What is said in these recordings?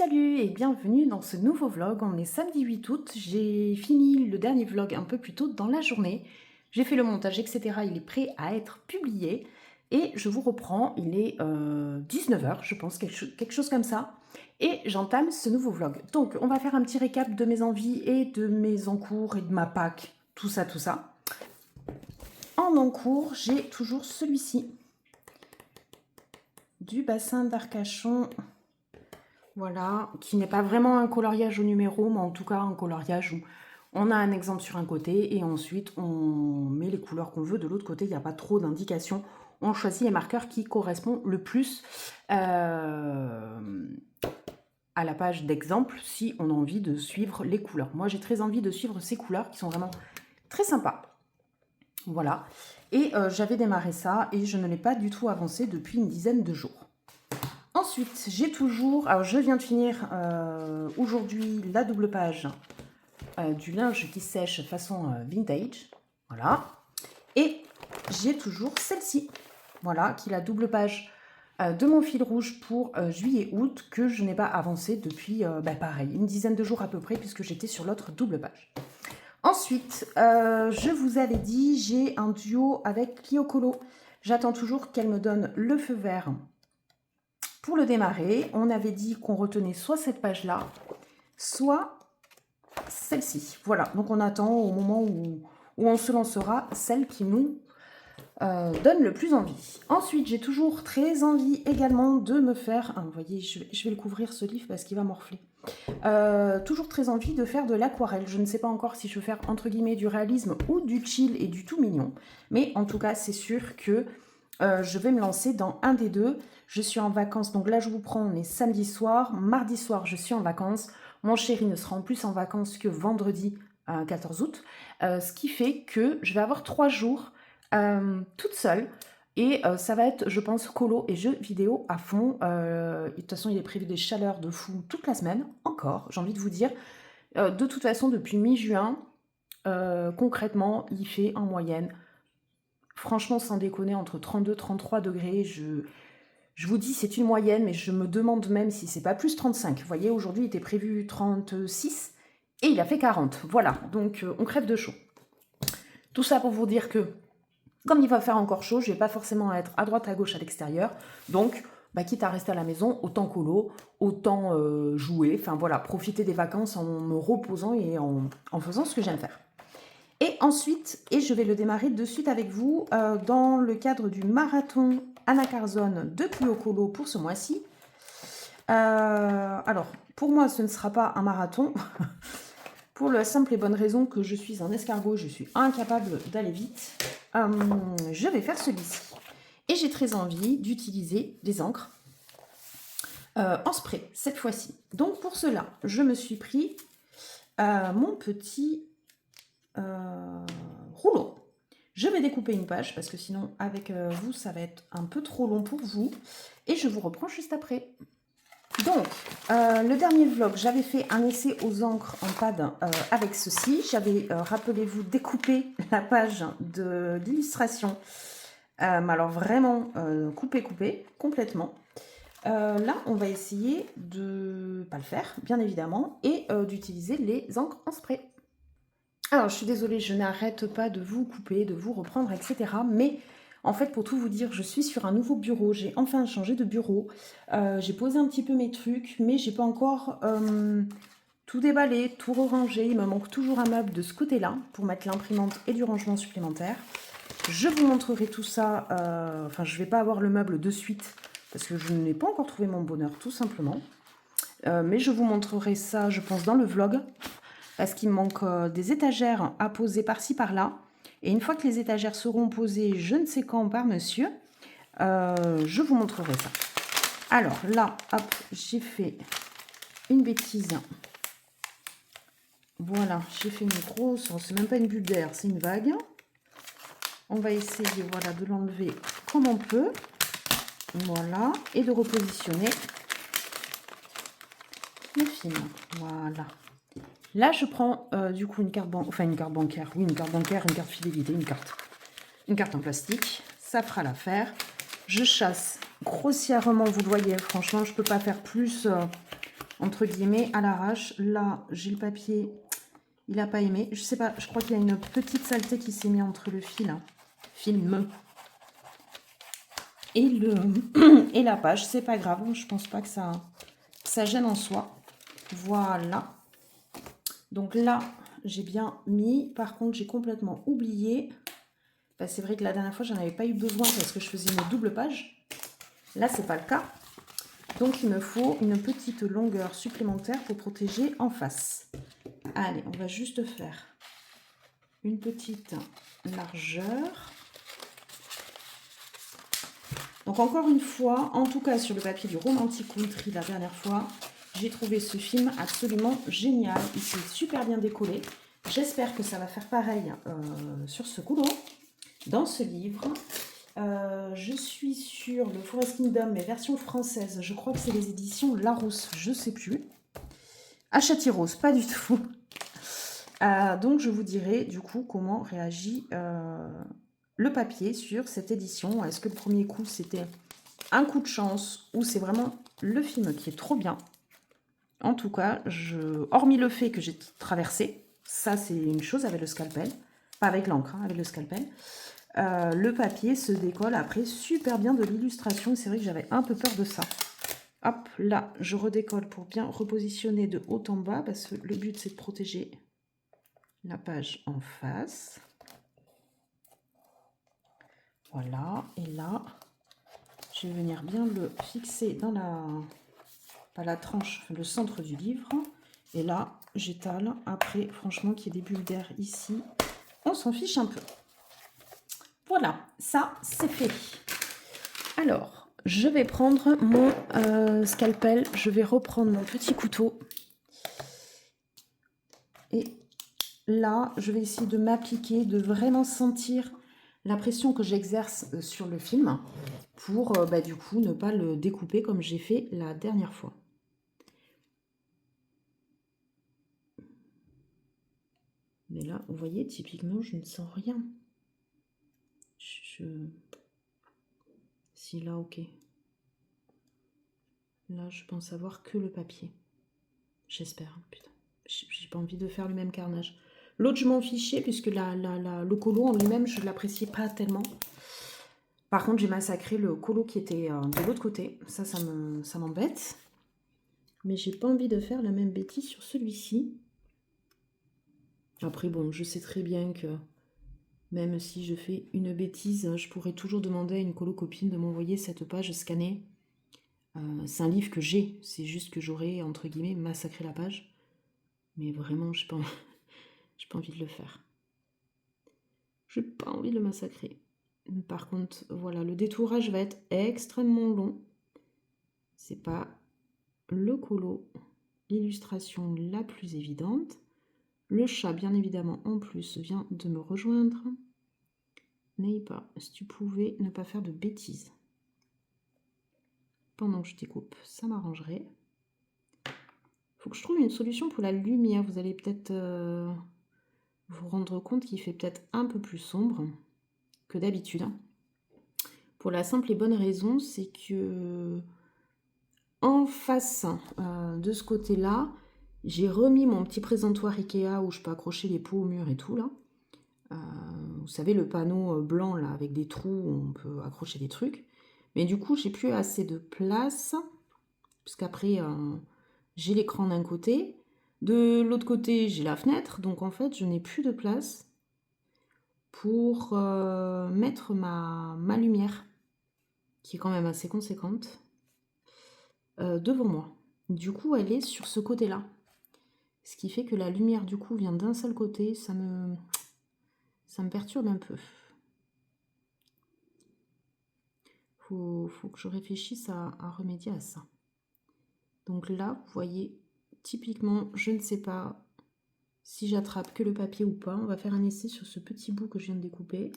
Salut et bienvenue dans ce nouveau vlog. On est samedi 8 août. J'ai fini le dernier vlog un peu plus tôt dans la journée. J'ai fait le montage, etc. Il est prêt à être publié. Et je vous reprends, il est 19 h, je pense, quelque chose comme ça. Et j'entame ce nouveau vlog. Donc, on va faire un petit récap de mes envies et de mes encours et de ma Pâques. Tout ça, tout ça. En encours, j'ai toujours celui-ci. Du bassin d'Arcachon. Voilà, qui n'est pas vraiment un coloriage au numéro, mais en tout cas un coloriage où on a un exemple sur un côté et ensuite on met les couleurs qu'on veut de l'autre côté. Il n'y a pas trop d'indications. On choisit les marqueurs qui correspondent le plus à la page d'exemple si on a envie de suivre les couleurs. Moi, j'ai très envie de suivre ces couleurs qui sont vraiment très sympas. Voilà, et j'avais démarré ça et je ne l'ai pas du tout avancé depuis une dizaine de jours. Ensuite, j'ai toujours, alors je viens de finir aujourd'hui la double page du linge qui sèche façon vintage, voilà, et j'ai toujours celle-ci, voilà, qui est la double page de mon fil rouge pour juillet-août que je n'ai pas avancé depuis, pareil, une dizaine de jours à peu près puisque j'étais sur l'autre double page. Ensuite, je vous avais dit, j'ai un duo avec Clio Colo. J'attends toujours qu'elle me donne le feu vert pour le démarrer. On avait dit qu'on retenait soit cette page-là, soit celle-ci. Voilà, donc on attend au moment où on se lancera celle qui nous donne le plus envie. Ensuite, j'ai toujours très envie également de me faire... vous voyez, je vais le couvrir ce livre parce qu'il va morfler. Toujours très envie de faire de l'aquarelle. Je ne sais pas encore si je veux faire entre guillemets du réalisme ou du chill et du tout mignon. Mais en tout cas, c'est sûr que je vais me lancer dans un des deux. Je suis en vacances, donc là je vous prends, on est samedi soir. Mardi soir, je suis en vacances. Mon chéri ne sera en plus en vacances que vendredi 14 août. Ce qui fait que je vais avoir 3 jours toute seule. Et ça va être, je pense, colo et jeux vidéo à fond. De toute façon, il est prévu des chaleurs de fou toute la semaine, encore, j'ai envie de vous dire. De toute façon, depuis mi-juin, concrètement, il fait en moyenne, franchement, sans déconner, entre 32 et 33 degrés. Je vous dis, c'est une moyenne, mais je me demande même si c'est pas plus 35. Vous voyez, aujourd'hui, il était prévu 36 et il a fait 40. Voilà, donc on crève de chaud. Tout ça pour vous dire que comme il va faire encore chaud, je ne vais pas forcément être à droite à gauche à l'extérieur. Donc, quitte à rester à la maison, autant colo, autant jouer. Enfin voilà, profiter des vacances en me reposant et en faisant ce que j'aime faire. Et ensuite, et je vais le démarrer de suite avec vous, dans le cadre du marathon Anna Carzone de Clio Colo pour ce mois-ci. Alors, pour moi, ce ne sera pas un marathon. Pour la simple et bonne raison que je suis un escargot, je suis incapable d'aller vite. Je vais faire celui-ci. Et j'ai très envie d'utiliser des encres en spray, cette fois-ci. Donc pour cela, je me suis pris mon petit rouleau. Je vais découper une page, parce que sinon, avec vous, ça va être un peu trop long pour vous. Et je vous reprends juste après. Donc, le dernier vlog, j'avais fait un essai aux encres en pad avec ceci. J'avais, rappelez-vous, découpé la page de l'illustration. Alors vraiment, coupé complètement. Là, on va essayer de pas le faire, bien évidemment, et d'utiliser les encres en spray. Alors, je suis désolée, je n'arrête pas de vous couper, de vous reprendre, etc. Mais... en fait, pour tout vous dire, je suis sur un nouveau bureau. J'ai enfin changé de bureau. J'ai posé un petit peu mes trucs, mais j'ai pas encore tout déballé, tout rangé. Il me manque toujours un meuble de ce côté-là pour mettre l'imprimante et du rangement supplémentaire. Je vous montrerai tout ça. Enfin, je vais pas avoir le meuble de suite parce que je n'ai pas encore trouvé mon bonheur, tout simplement. Mais je vous montrerai ça, je pense, dans le vlog. Parce qu'il me manque des étagères à poser par-ci, par-là. Et une fois que les étagères seront posées, je ne sais quand par monsieur, je vous montrerai ça. Alors là, hop, j'ai fait une bêtise. Voilà, j'ai fait une grosse, c'est même pas une bulle d'air, c'est une vague. On va essayer, voilà, de l'enlever comme on peut. Voilà, et de repositionner le film. Voilà. Là, je prends du coup une carte bancaire, oui, une carte bancaire, une carte fidélité, une carte en plastique. Ça fera l'affaire. Je chasse grossièrement, vous le voyez, franchement, je ne peux pas faire plus entre guillemets, à l'arrache. Là, j'ai le papier, il n'a pas aimé. Je sais pas, je crois qu'il y a une petite saleté qui s'est mise entre le film et la page. C'est pas grave, je pense pas que ça gêne en soi. Voilà. Donc là, j'ai bien mis. Par contre, j'ai complètement oublié. Bah, c'est vrai que la dernière fois, j'en avais pas eu besoin parce que je faisais une double page. Là, c'est pas le cas. Donc, il me faut une petite longueur supplémentaire pour protéger en face. Allez, on va juste faire une petite largeur. Donc, encore une fois, en tout cas sur le papier du Romantic Country la dernière fois, j'ai trouvé ce film absolument génial. Il s'est super bien décollé. J'espère que ça va faire pareil sur ce couloir, dans ce livre. Je suis sur le Forest Kingdom, mais version française. Je crois que c'est les éditions Larousse, je ne sais plus. À Châtillon-Rose, pas du tout. Donc, je vous dirai du coup comment réagit le papier sur cette édition. Est-ce que le premier coup, c'était un coup de chance ou c'est vraiment le film qui est trop bien? En tout cas, hormis le fait que j'ai traversé, ça c'est une chose avec le scalpel, pas avec l'encre, hein, avec le scalpel. Le papier se décolle après super bien de l'illustration. C'est vrai que j'avais un peu peur de ça. Hop, là, je redécolle pour bien repositionner de haut en bas parce que le but, c'est de protéger la page en face. Voilà, et là, je vais venir bien le fixer dans pas la tranche, le centre du livre. Et là, j'étale. Après, franchement, qu'il y ait des bulles d'air ici, on s'en fiche un peu. Voilà, ça, c'est fait. Alors, je vais prendre mon scalpel, je vais reprendre mon petit couteau. Et là, je vais essayer de m'appliquer, de vraiment sentir la pression que j'exerce sur le film pour, du coup, ne pas le découper comme j'ai fait la dernière fois. Mais là, vous voyez, typiquement, je ne sens rien. Si là, ok. Là, je pense avoir que le papier. J'espère, putain. J'ai pas envie de faire le même carnage. L'autre, je m'en fichais, puisque le colo en lui-même, je ne l'appréciais pas tellement. Par contre, j'ai massacré le colo qui était de l'autre côté. Ça m'embête. Mais j'ai pas envie de faire la même bêtise sur celui-ci. Après, bon, je sais très bien que même si je fais une bêtise, je pourrais toujours demander à une colo-copine de m'envoyer cette page scannée. C'est un livre que j'ai. C'est juste que j'aurais, entre guillemets, massacré la page. Mais vraiment, j'ai pas envie de le faire. J'ai pas envie de le massacrer. Par contre, voilà, le détourage va être extrêmement long. C'est pas le colo, l'illustration la plus évidente. Le chat, bien évidemment, en plus, vient de me rejoindre. N'aie pas, si tu pouvais ne pas faire de bêtises. Pendant que je découpe, ça m'arrangerait. Faut que je trouve une solution pour la lumière. Vous allez peut-être vous rendre compte qu'il fait peut-être un peu plus sombre que d'habitude. Pour la simple et bonne raison, c'est que en face de ce côté-là, j'ai remis mon petit présentoir Ikea où je peux accrocher les pots au mur et tout là. Vous savez, le panneau blanc là avec des trous où on peut accrocher des trucs. Mais du coup, j'ai plus assez de place. Puisqu'après, j'ai l'écran d'un côté. De l'autre côté, j'ai la fenêtre. Donc en fait, je n'ai plus de place pour mettre ma lumière, qui est quand même assez conséquente, devant moi. Du coup, elle est sur ce côté-là. Ce qui fait que la lumière, du coup, vient d'un seul côté. Ça me perturbe un peu. Faut que je réfléchisse à remédier à ça. Donc là, vous voyez, typiquement, je ne sais pas si j'attrape que le papier ou pas. On va faire un essai sur ce petit bout que je viens de découper.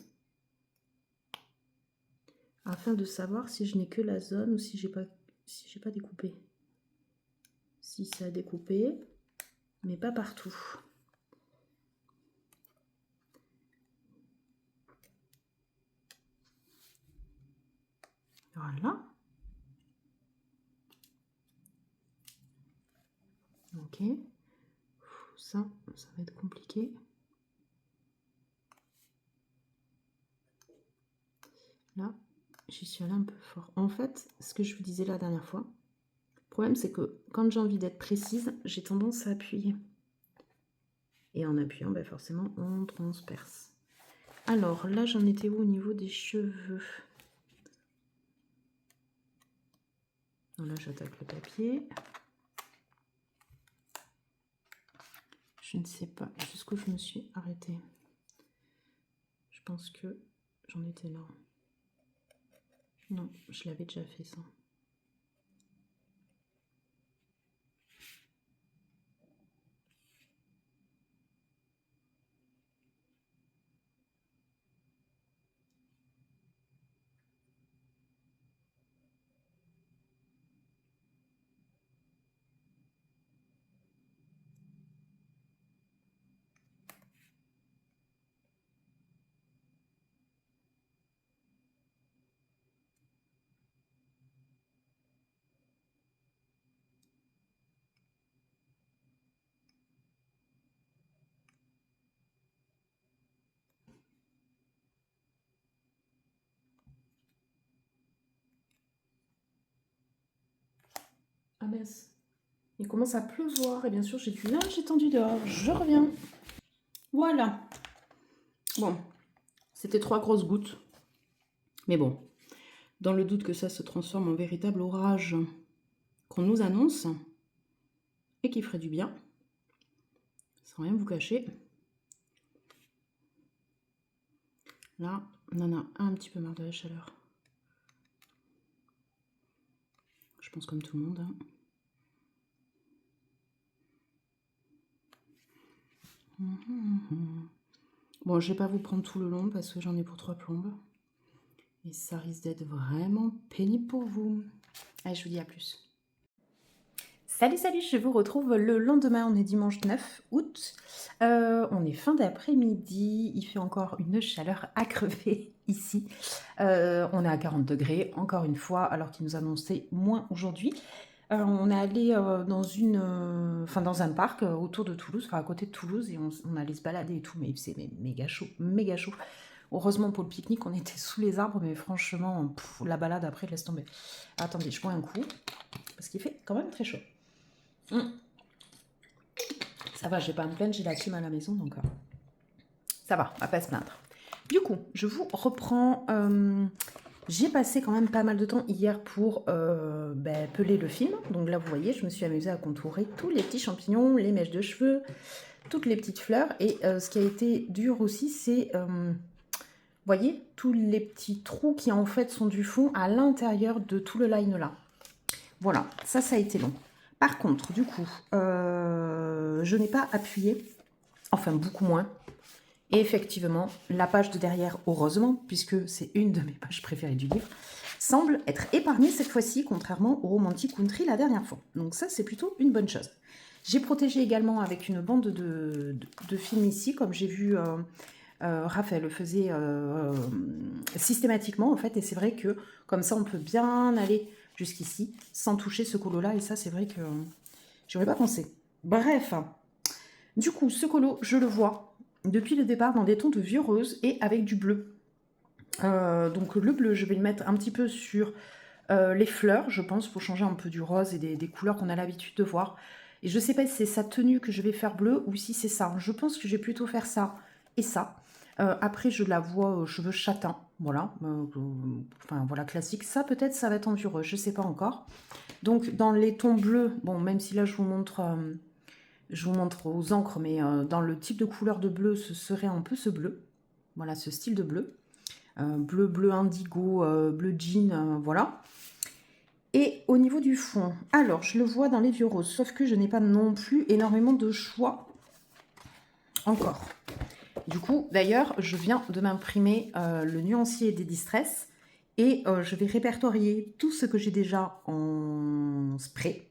Afin de savoir si je n'ai que la zone ou si j'ai pas découpé. Si ça a découpé, mais pas partout. Voilà. Ok. Ça va être compliqué. Là, j'y suis allée un peu fort. En fait, ce que je vous disais la dernière fois, le problème c'est que quand j'ai envie d'être précise, j'ai tendance à appuyer. Et en appuyant, ben forcément, on transperce. Alors, là, j'en étais où au niveau des cheveux? Donc là, j'attaque le papier. Je ne sais pas jusqu'où je me suis arrêtée. Je pense que j'en étais là. Non, je l'avais déjà fait ça. Ah mince, il commence à pleuvoir et bien sûr j'ai du linge étendu dehors. Je reviens. Voilà. Bon, c'était 3 grosses gouttes. Mais bon, dans le doute que ça se transforme en véritable orage qu'on nous annonce et qui ferait du bien, sans rien vous cacher. Là, on en a un petit peu marre de la chaleur. Je pense comme tout le monde. Hein. Bon, je vais pas vous prendre tout le long parce que j'en ai pour 3 plombes. Et ça risque d'être vraiment pénible pour vous. Allez, je vous dis à plus. Salut, salut, je vous retrouve le lendemain, on est dimanche 9 août. On est fin d'après-midi, il fait encore une chaleur à crever ici. On est à 40 degrés, encore une fois, alors qu'il nous annonçait moins aujourd'hui. On est allé dans un parc autour de Toulouse, enfin à côté de Toulouse, et on allait se balader et tout, mais c'est méga chaud, méga chaud. Heureusement pour le pique-nique, on était sous les arbres, mais franchement, la balade après, laisse tomber. Attendez, je bois un coup, parce qu'il fait quand même très chaud. Ça va, je vais pas me plaindre, j'ai la clim à la maison, donc ça va, on va pas se plaindre. Du coup, je vous reprends. J'ai passé quand même pas mal de temps hier pour peler le film. Donc là, vous voyez, je me suis amusée à contourer tous les petits champignons, les mèches de cheveux, toutes les petites fleurs. Et ce qui a été dur aussi, c'est, vous voyez, tous les petits trous qui en fait sont du fond à l'intérieur de tout le line là. Voilà, ça a été long. Par contre, du coup, je n'ai pas appuyé, enfin beaucoup moins. Et effectivement, la page de derrière, heureusement, puisque c'est une de mes pages préférées du livre, semble être épargnée cette fois-ci, contrairement au Romantic Country la dernière fois. Donc ça, c'est plutôt une bonne chose. J'ai protégé également avec une bande de film ici, comme j'ai vu Raphaël le faisait systématiquement, en fait. Et c'est vrai que comme ça, on peut bien aller jusqu'ici, sans toucher ce colo-là. Et ça, c'est vrai que je n'aurais pas pensé. Bref, du coup, ce colo, je le vois depuis le départ dans des tons de vieux rose et avec du bleu. Donc le bleu, je vais le mettre un petit peu sur les fleurs, je pense, pour changer un peu du rose et des couleurs qu'on a l'habitude de voir. Et je ne sais pas si c'est sa tenue que je vais faire bleu ou si c'est ça. Je pense que je vais plutôt faire ça et ça. Après, je la vois cheveux châtains, voilà. Enfin, voilà, classique. Ça, peut-être, ça va être en vieux rose, je ne sais pas encore. Donc, dans les tons bleus, bon, même si là, je vous montre aux encres, mais dans le type de couleur de bleu, ce serait un peu ce bleu. Voilà, ce style de bleu. Bleu indigo, bleu jean, voilà. Et au niveau du fond, alors, je le vois dans les vieux roses, sauf que je n'ai pas non plus énormément de choix encore. Du coup, d'ailleurs, je viens de m'imprimer le nuancier des Distress et je vais répertorier tout ce que j'ai déjà en spray,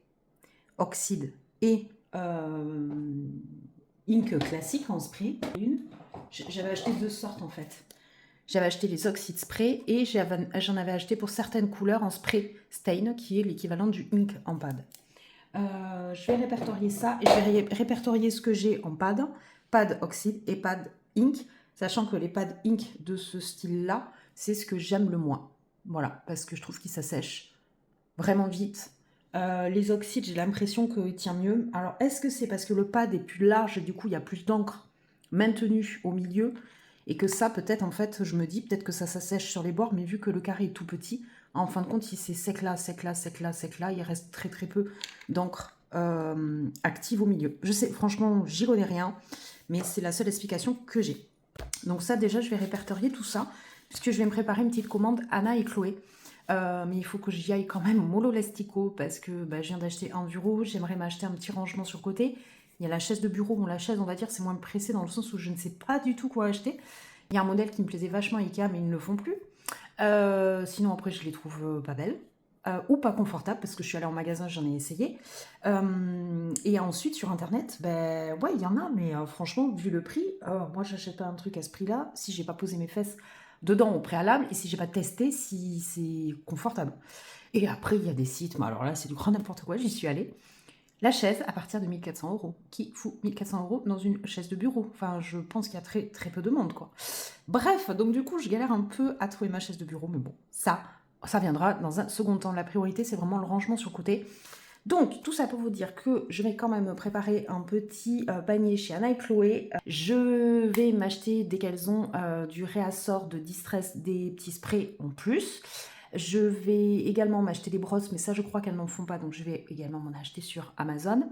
oxyde et ink classique en spray. J'avais acheté 2 sortes en fait. J'avais acheté les oxydes spray et j'en avais acheté pour certaines couleurs en spray stain qui est l'équivalent du ink en pad. Je vais répertorier ça et je vais répertorier ce que j'ai en pad, pad oxyde et pad ink, sachant que les pads ink de ce style-là, c'est ce que j'aime le moins. Voilà, parce que je trouve qu'il s'assèche vraiment vite. Les oxydes, j'ai l'impression qu'il tient mieux. Alors, est-ce que c'est parce que le pad est plus large et du coup, il y a plus d'encre maintenue au milieu et que ça, peut-être, en fait, je me dis, peut-être que ça s'assèche sur les bords, mais vu que le carré est tout petit, en fin de compte, il s'est sec là, sec là, sec là, sec là, il reste très très peu d'encre active au milieu. Je sais, franchement, j'y connais rien, mais c'est la seule explication que j'ai. Donc ça, déjà, je vais répertorier tout ça, puisque je vais me préparer une petite commande Anna et Chloé. Mais il faut que j'y aille quand même au Molo Lastico, parce que je viens d'acheter un bureau, j'aimerais m'acheter un petit rangement sur le côté. Il y a la chaise de bureau, bon la chaise on va dire c'est moins pressé dans le sens où je ne sais pas du tout quoi acheter. Il y a un modèle qui me plaisait vachement Ikea mais ils ne le font plus. Sinon après je les trouve pas belles. Ou pas confortables parce que je suis allée en magasin, j'en ai essayé. Et ensuite sur internet, ouais il y en a mais franchement vu le prix, moi j'achète pas un truc à ce prix là si j'ai pas posé mes fesses dedans au préalable et si j'ai pas testé si c'est confortable. Et après il y a des sites, mais alors là c'est du grand n'importe quoi, j'y suis allée. La chaise à partir de 1400 euros. Qui fout 1400 euros dans une chaise de bureau? Enfin, je pense qu'il y a très, très peu de monde, quoi. Bref, donc du coup, je galère un peu à trouver ma chaise de bureau, mais bon, ça viendra dans un second temps. La priorité, c'est vraiment le rangement sur le côté. Donc, tout ça pour vous dire que je vais quand même préparer un petit panier chez Anna et Chloé. Je vais m'acheter, dès qu'elles ont du réassort de Distress, des petits sprays en plus. Je vais également m'acheter des brosses, mais ça, je crois qu'elles n'en font pas, donc je vais également m'en acheter sur Amazon.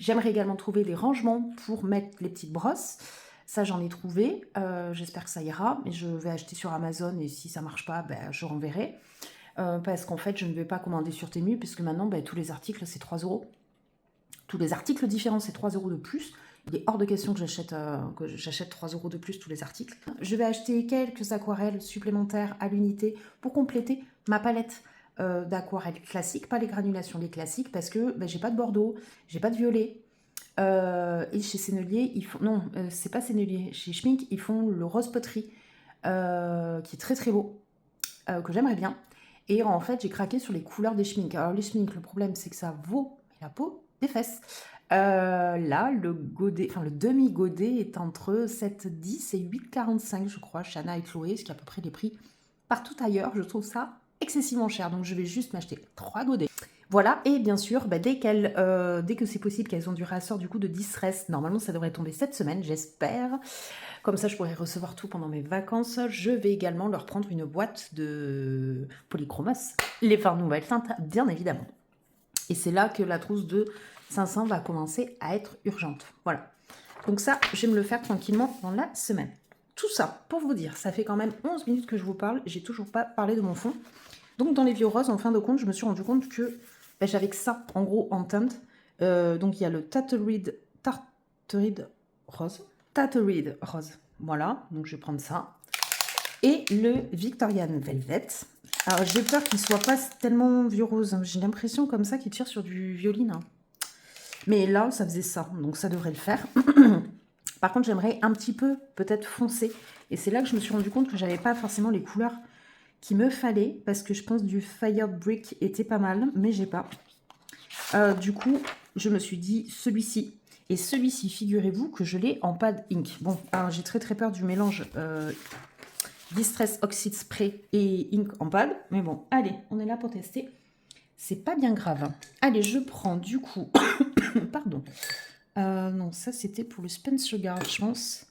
J'aimerais également trouver des rangements pour mettre les petites brosses. Ça, j'en ai trouvé. J'espère que ça ira, mais je vais acheter sur Amazon et si ça marche pas, je renverrai. Parce qu'en fait, je ne vais pas commander sur Temu, puisque maintenant, tous les articles, c'est 3 euros. Tous les articles différents, c'est 3 euros de plus. Il est hors de question que j'achète 3 euros de plus tous les articles. Je vais acheter quelques aquarelles supplémentaires à l'unité pour compléter ma palette d'aquarelles classiques, pas les granulations, les classiques, parce que j'ai pas de bordeaux, j'ai pas de violet. Et chez Sennelier, ils font... Non, c'est pas Sennelier. Chez Schmink, ils font le rose poterie, qui est très très beau, que j'aimerais bien. Et en fait, j'ai craqué sur les couleurs des Schmink. Alors les Schmink, le problème, c'est que ça vaut la peau des fesses. Là, le godet, enfin le demi-godet est entre 7,10 et 8,45, je crois, chez Anna et Chloé, ce qui est à peu près les prix partout ailleurs. Je trouve ça excessivement cher, donc je vais juste m'acheter 3 godets. Voilà, et bien sûr, dès que c'est possible qu'elles ont du réassort du coup de Distress, normalement ça devrait tomber cette semaine, j'espère. Comme ça, je pourrai recevoir tout pendant mes vacances. Je vais également leur prendre une boîte de Polychromos, les fards nouvelles teintes, bien évidemment. Et c'est là que la trousse de 500 va commencer à être urgente. Voilà. Donc ça, je vais me le faire tranquillement dans la semaine. Tout ça, pour vous dire, ça fait quand même 11 minutes que je vous parle. J'ai toujours pas parlé de mon fond. Donc dans les vieux roses, en fin de compte, je me suis rendu compte que j'avais que ça, en gros, en teinte. Donc il y a le Tartarid rose. Tartarid rose. Voilà, donc je vais prendre ça. Et le Victorian Velvet. Alors j'ai peur qu'il soit pas tellement vieux rose. J'ai l'impression comme ça qu'il tire sur du violine. Mais là, ça faisait ça, donc ça devrait le faire. Par contre, j'aimerais un petit peu peut-être foncé. Et c'est là que je me suis rendu compte que j'avais pas forcément les couleurs qu'il me fallait, parce que je pense du Fire Brick était pas mal, mais j'ai pas. Du coup, je me suis dit celui-ci. Et celui-ci, figurez-vous que je l'ai en pad ink. Bon, alors j'ai très très peur du mélange Distress Oxide Spray et ink en pad. Mais bon, allez, on est là pour tester. C'est pas bien grave. Allez, je prends du coup... Pardon. Non, ça c'était pour le Spencer Gard, je pense.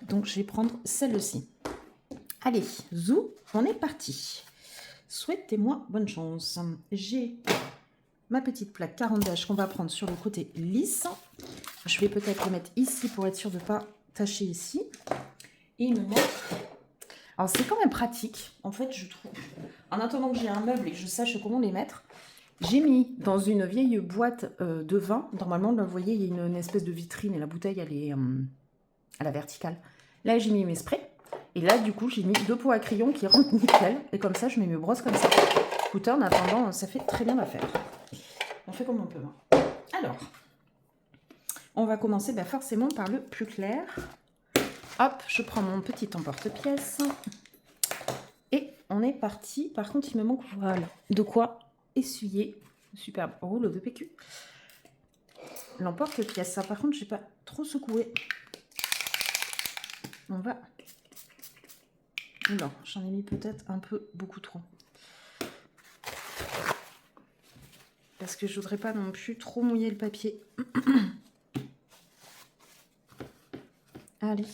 Donc je vais prendre celle-ci. Allez, zou, on est parti. Souhaitez-moi bonne chance. J'ai ma petite plaque carandache qu'on va prendre sur le côté lisse. Je vais peut-être le mettre ici pour être sûr de ne pas tacher ici. Et il me manque... Alors c'est quand même pratique, en fait je trouve. En attendant que j'ai un meuble et que je sache comment les mettre, j'ai mis dans une vieille boîte de vin. Normalement, là, vous voyez, il y a une espèce de vitrine et la bouteille, elle est à la verticale. Là, j'ai mis mes sprays. Et là, du coup, j'ai mis 2 pots à crayon qui rentrent nickel. Et comme ça, je mets mes brosses comme ça. Écoutez, en attendant, ça fait très bien l'affaire. On fait comme on peut. Alors, on va commencer forcément par le plus clair. Hop, je prends mon petit emporte-pièce. Et on est parti. Par contre, il me manque voilà, de quoi essuyer. Superbe rouleau de PQ. l'emporte-pièce. Ça, par contre, j'ai pas trop secoué. On va... Non, j'en ai mis peut-être un peu beaucoup trop. Parce que je voudrais pas non plus trop mouiller le papier. Allez.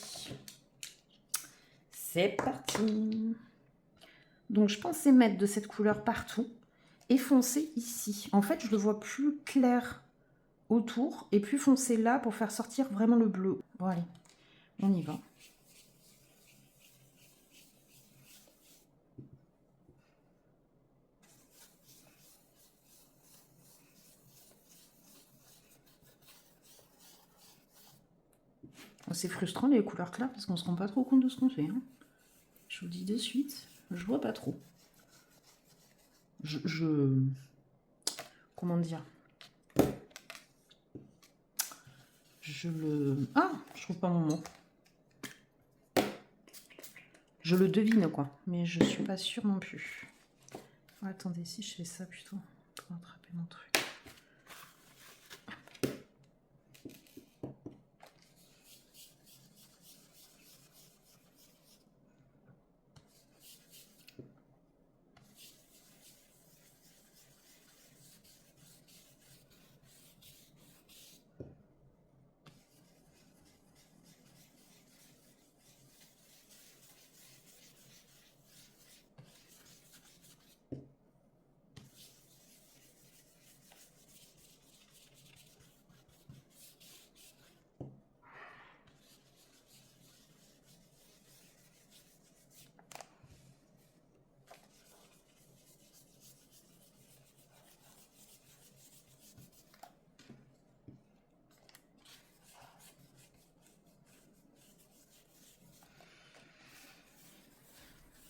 C'est parti. Donc, je pensais mettre de cette couleur partout et foncer ici. En fait, je le vois plus clair autour et plus foncé là pour faire sortir vraiment le bleu. Bon, allez, on y va. C'est frustrant les couleurs claires parce qu'on se rend pas trop compte de ce qu'on fait. Hein. Je vous dis de suite, je vois pas trop. Comment dire? Ah, je trouve pas mon mot. Je le devine quoi, mais je suis pas sûre non plus. Oh, attendez, si je fais ça plutôt pour attraper mon truc.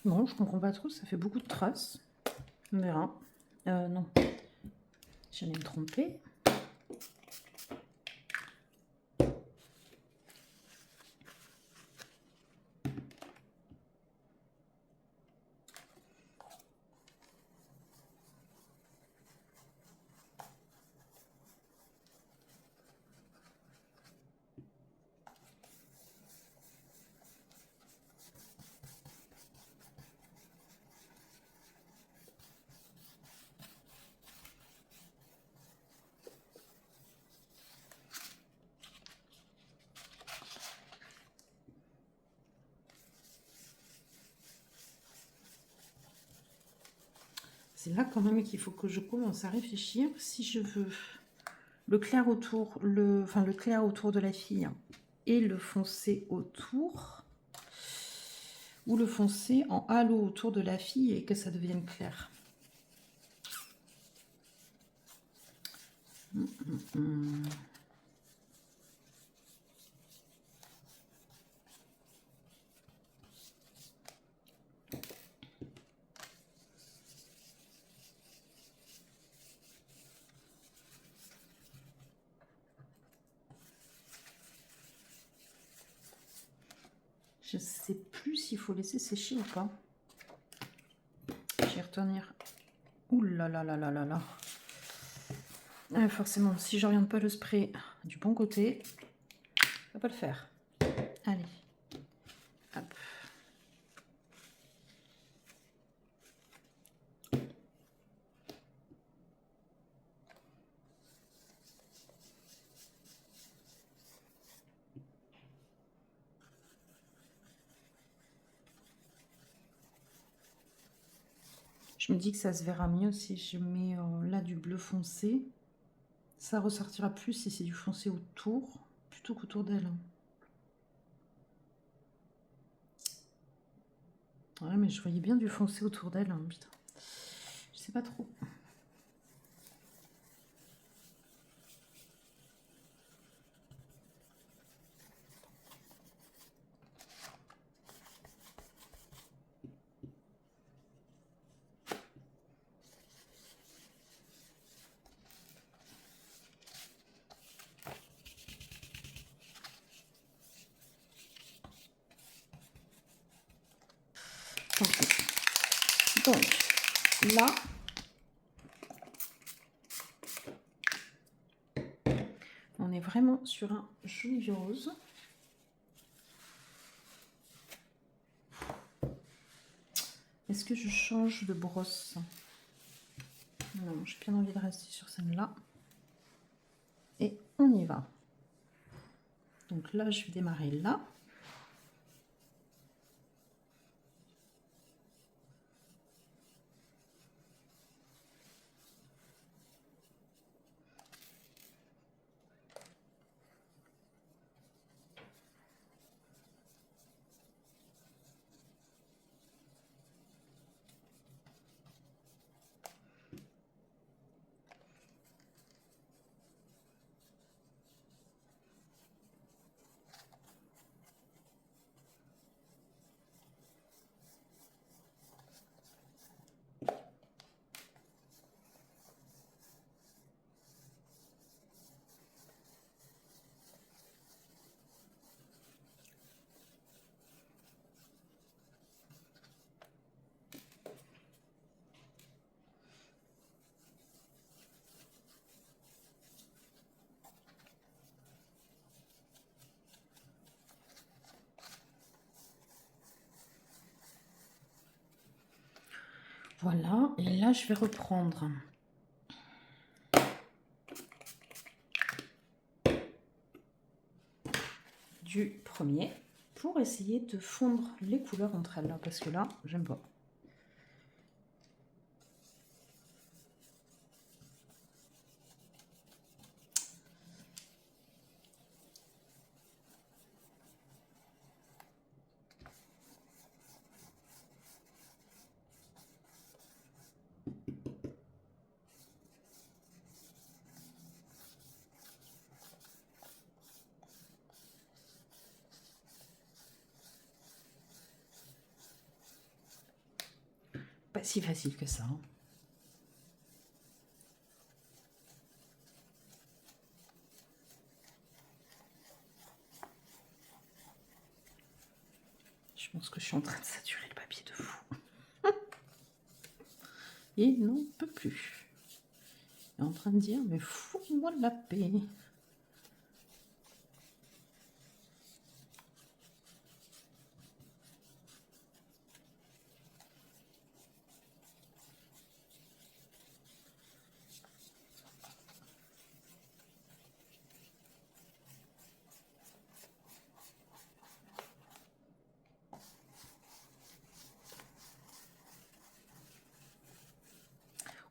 Bon, je comprends pas trop, ça fait beaucoup de traces. On verra. Non, j'allais me tromper. C'est là quand même qu'il faut que je commence à réfléchir si je veux le clair autour, le clair autour de la fille et le foncé autour, ou le foncé en halo autour de la fille et que ça devienne clair. Je sais plus s'il faut laisser sécher ou pas. Je vais retenir. Ouh là là là là là là. Ah, forcément, si j'oriente pas le spray du bon côté, ça va pas le faire. Allez. Hop. Je me dis que ça se verra mieux si je mets là du bleu foncé. Ça ressortira plus si c'est du foncé autour, plutôt qu'autour d'elle. Ouais, mais je voyais bien du foncé autour d'elle. Hein, putain. Je sais pas trop. Donc, là, on vraiment sur un joli vieux rose. Est-ce que je change de brosse? Non, j'ai bien envie de rester sur celle-là. Et on y va. Donc là, je vais démarrer là. Voilà, et là, je vais reprendre du premier pour essayer de fondre les couleurs entre elles, parce que là, j'aime pas. Pas si facile que ça. Je pense que je suis en train de saturer le papier de fou. Il n'en peut plus. Il est en train de dire, mais fous-moi la paix.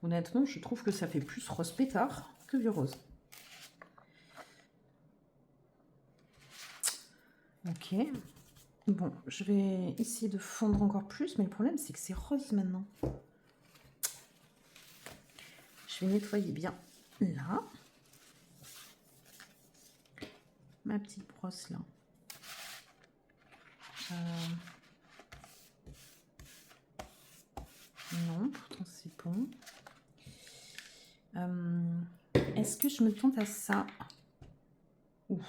Honnêtement, je trouve que ça fait plus rose pétard que vieux rose. Ok. Bon, je vais essayer de fondre encore plus, mais le problème, c'est que c'est rose maintenant. Je vais nettoyer bien là. Ma petite brosse là. Non, pourtant c'est bon. Est-ce que je me tente à ça? Ouf.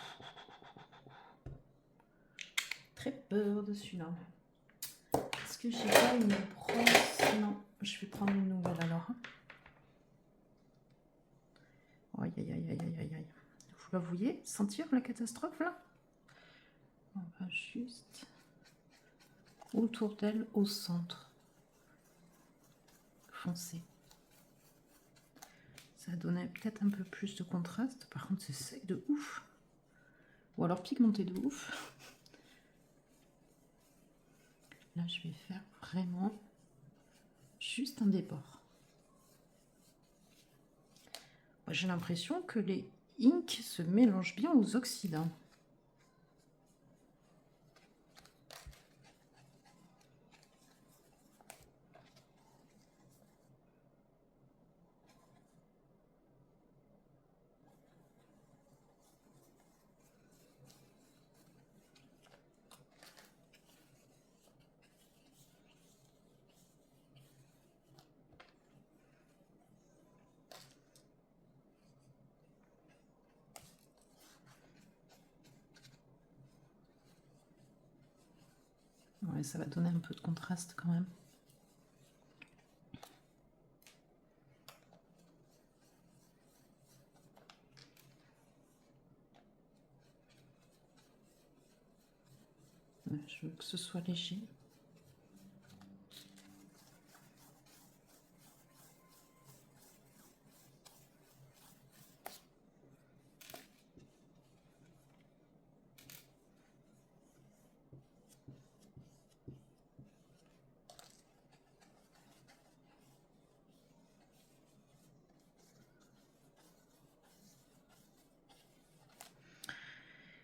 Très peur de celui-là. Est-ce que j'ai pas une brosse? Non, je vais prendre une nouvelle alors. Aïe, aïe, aïe, aïe, aïe, aïe. Vous la voyez sentir la catastrophe là? On va juste autour d'elle, au centre. Foncé. Ça donnait peut-être un peu plus de contraste. Par contre, c'est sec de ouf. Ou alors pigmenté de ouf. Là, je vais faire vraiment juste un déport. J'ai l'impression que les inks se mélangent bien aux oxydants. Ouais, ça va donner un peu de contraste quand même. veux que ce soit léger.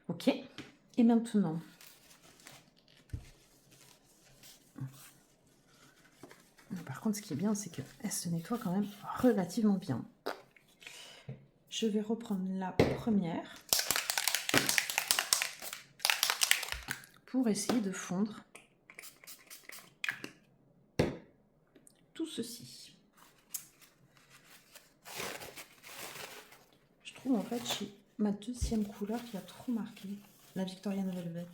Ok, et maintenant, par contre, ce qui est bien, c'est qu'elle se nettoie quand même relativement bien. Je vais reprendre la première pour essayer de fondre tout ceci. Je trouve en fait chez ma deuxième couleur qui a trop marqué, la Victorian Velvet.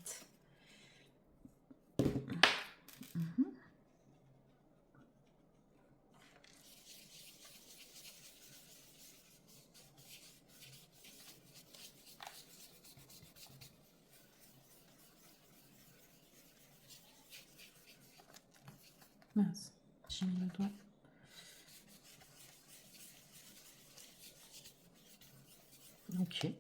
Mince, j'ai mis le doigt. Ok.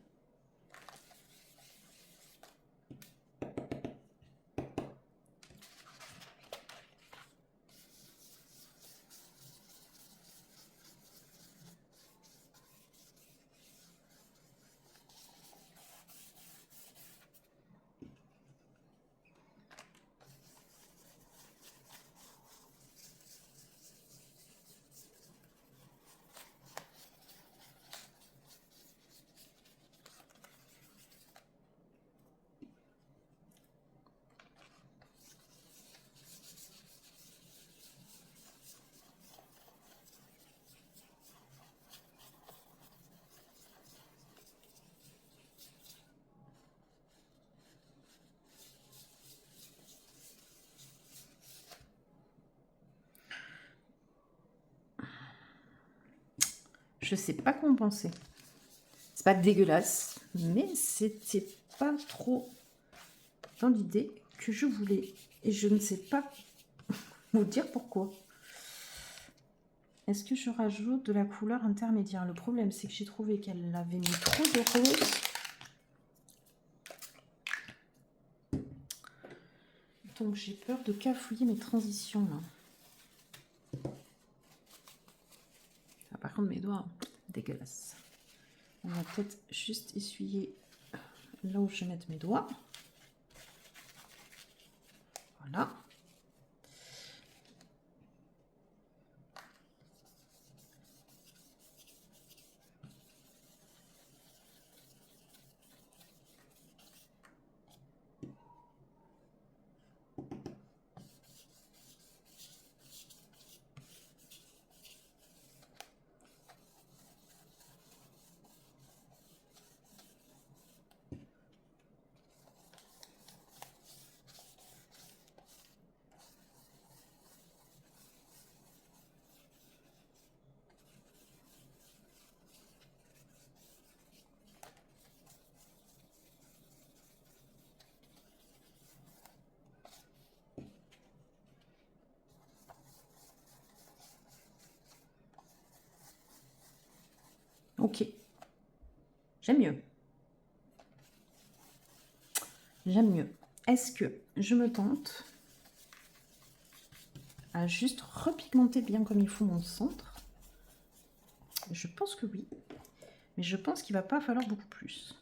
Je sais pas comment penser. C'est pas dégueulasse, mais c'était pas trop dans l'idée que je voulais. Et je ne sais pas vous dire pourquoi. Est-ce que je rajoute de la couleur intermédiaire? Le problème, c'est que j'ai trouvé qu'elle avait mis trop de rose. Donc j'ai peur de cafouiller mes transitions là. Ah, par contre, mes doigts, dégueulasse. On va peut-être juste essuyer là où je vais mettre mes doigts. Voilà. Ok. J'aime mieux. J'aime mieux. Est-ce que je me tente à juste repigmenter bien comme il faut mon centre? Je pense que oui. Mais je pense qu'il va pas falloir beaucoup plus.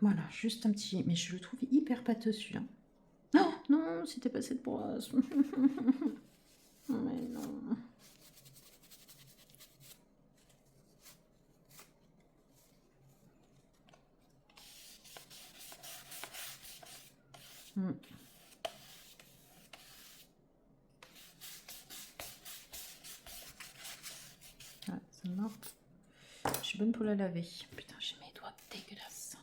Voilà, juste un petit... Mais je le trouve hyper pâteux celui-là. Oh non, c'était pas cette brosse. Mais non. Ah, ça marche. Je suis bonne pour la laver. Putain, j'ai mes doigts dégueulasses.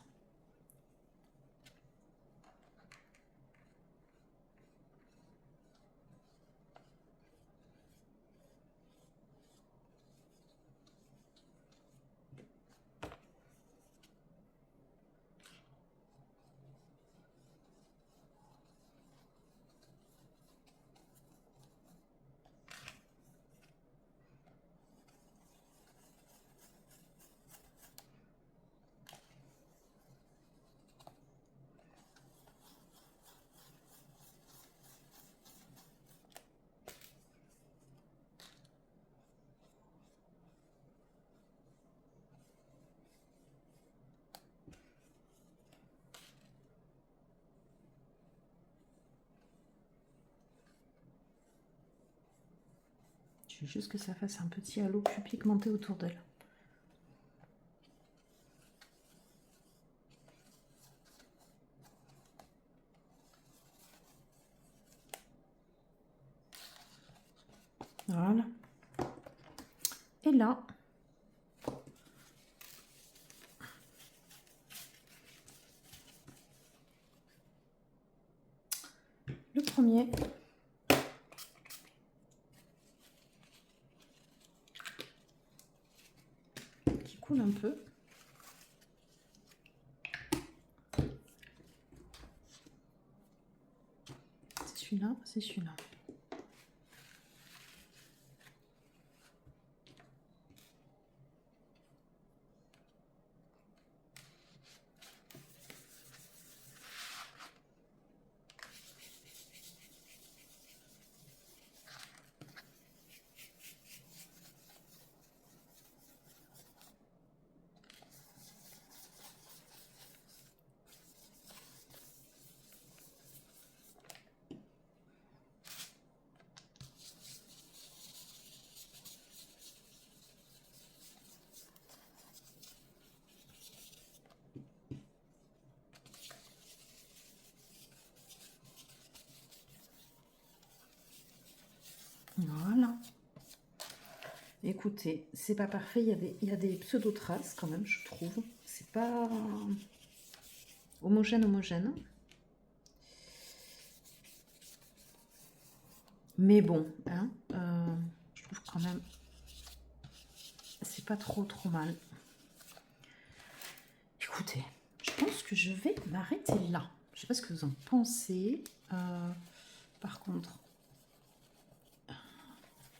Je veux juste que ça fasse un petit halo plus pigmenté autour d'elle. Voilà. Et là, le premier. Qui coule un peu. C'est celui-là, c'est celui-là. Voilà. Écoutez, c'est pas parfait, il y a des pseudo-traces quand même, je trouve. C'est pas homogène. Mais bon, hein, je trouve quand même, c'est pas trop mal. Écoutez, je pense que je vais m'arrêter là. Je sais pas ce que vous en pensez. Par contre,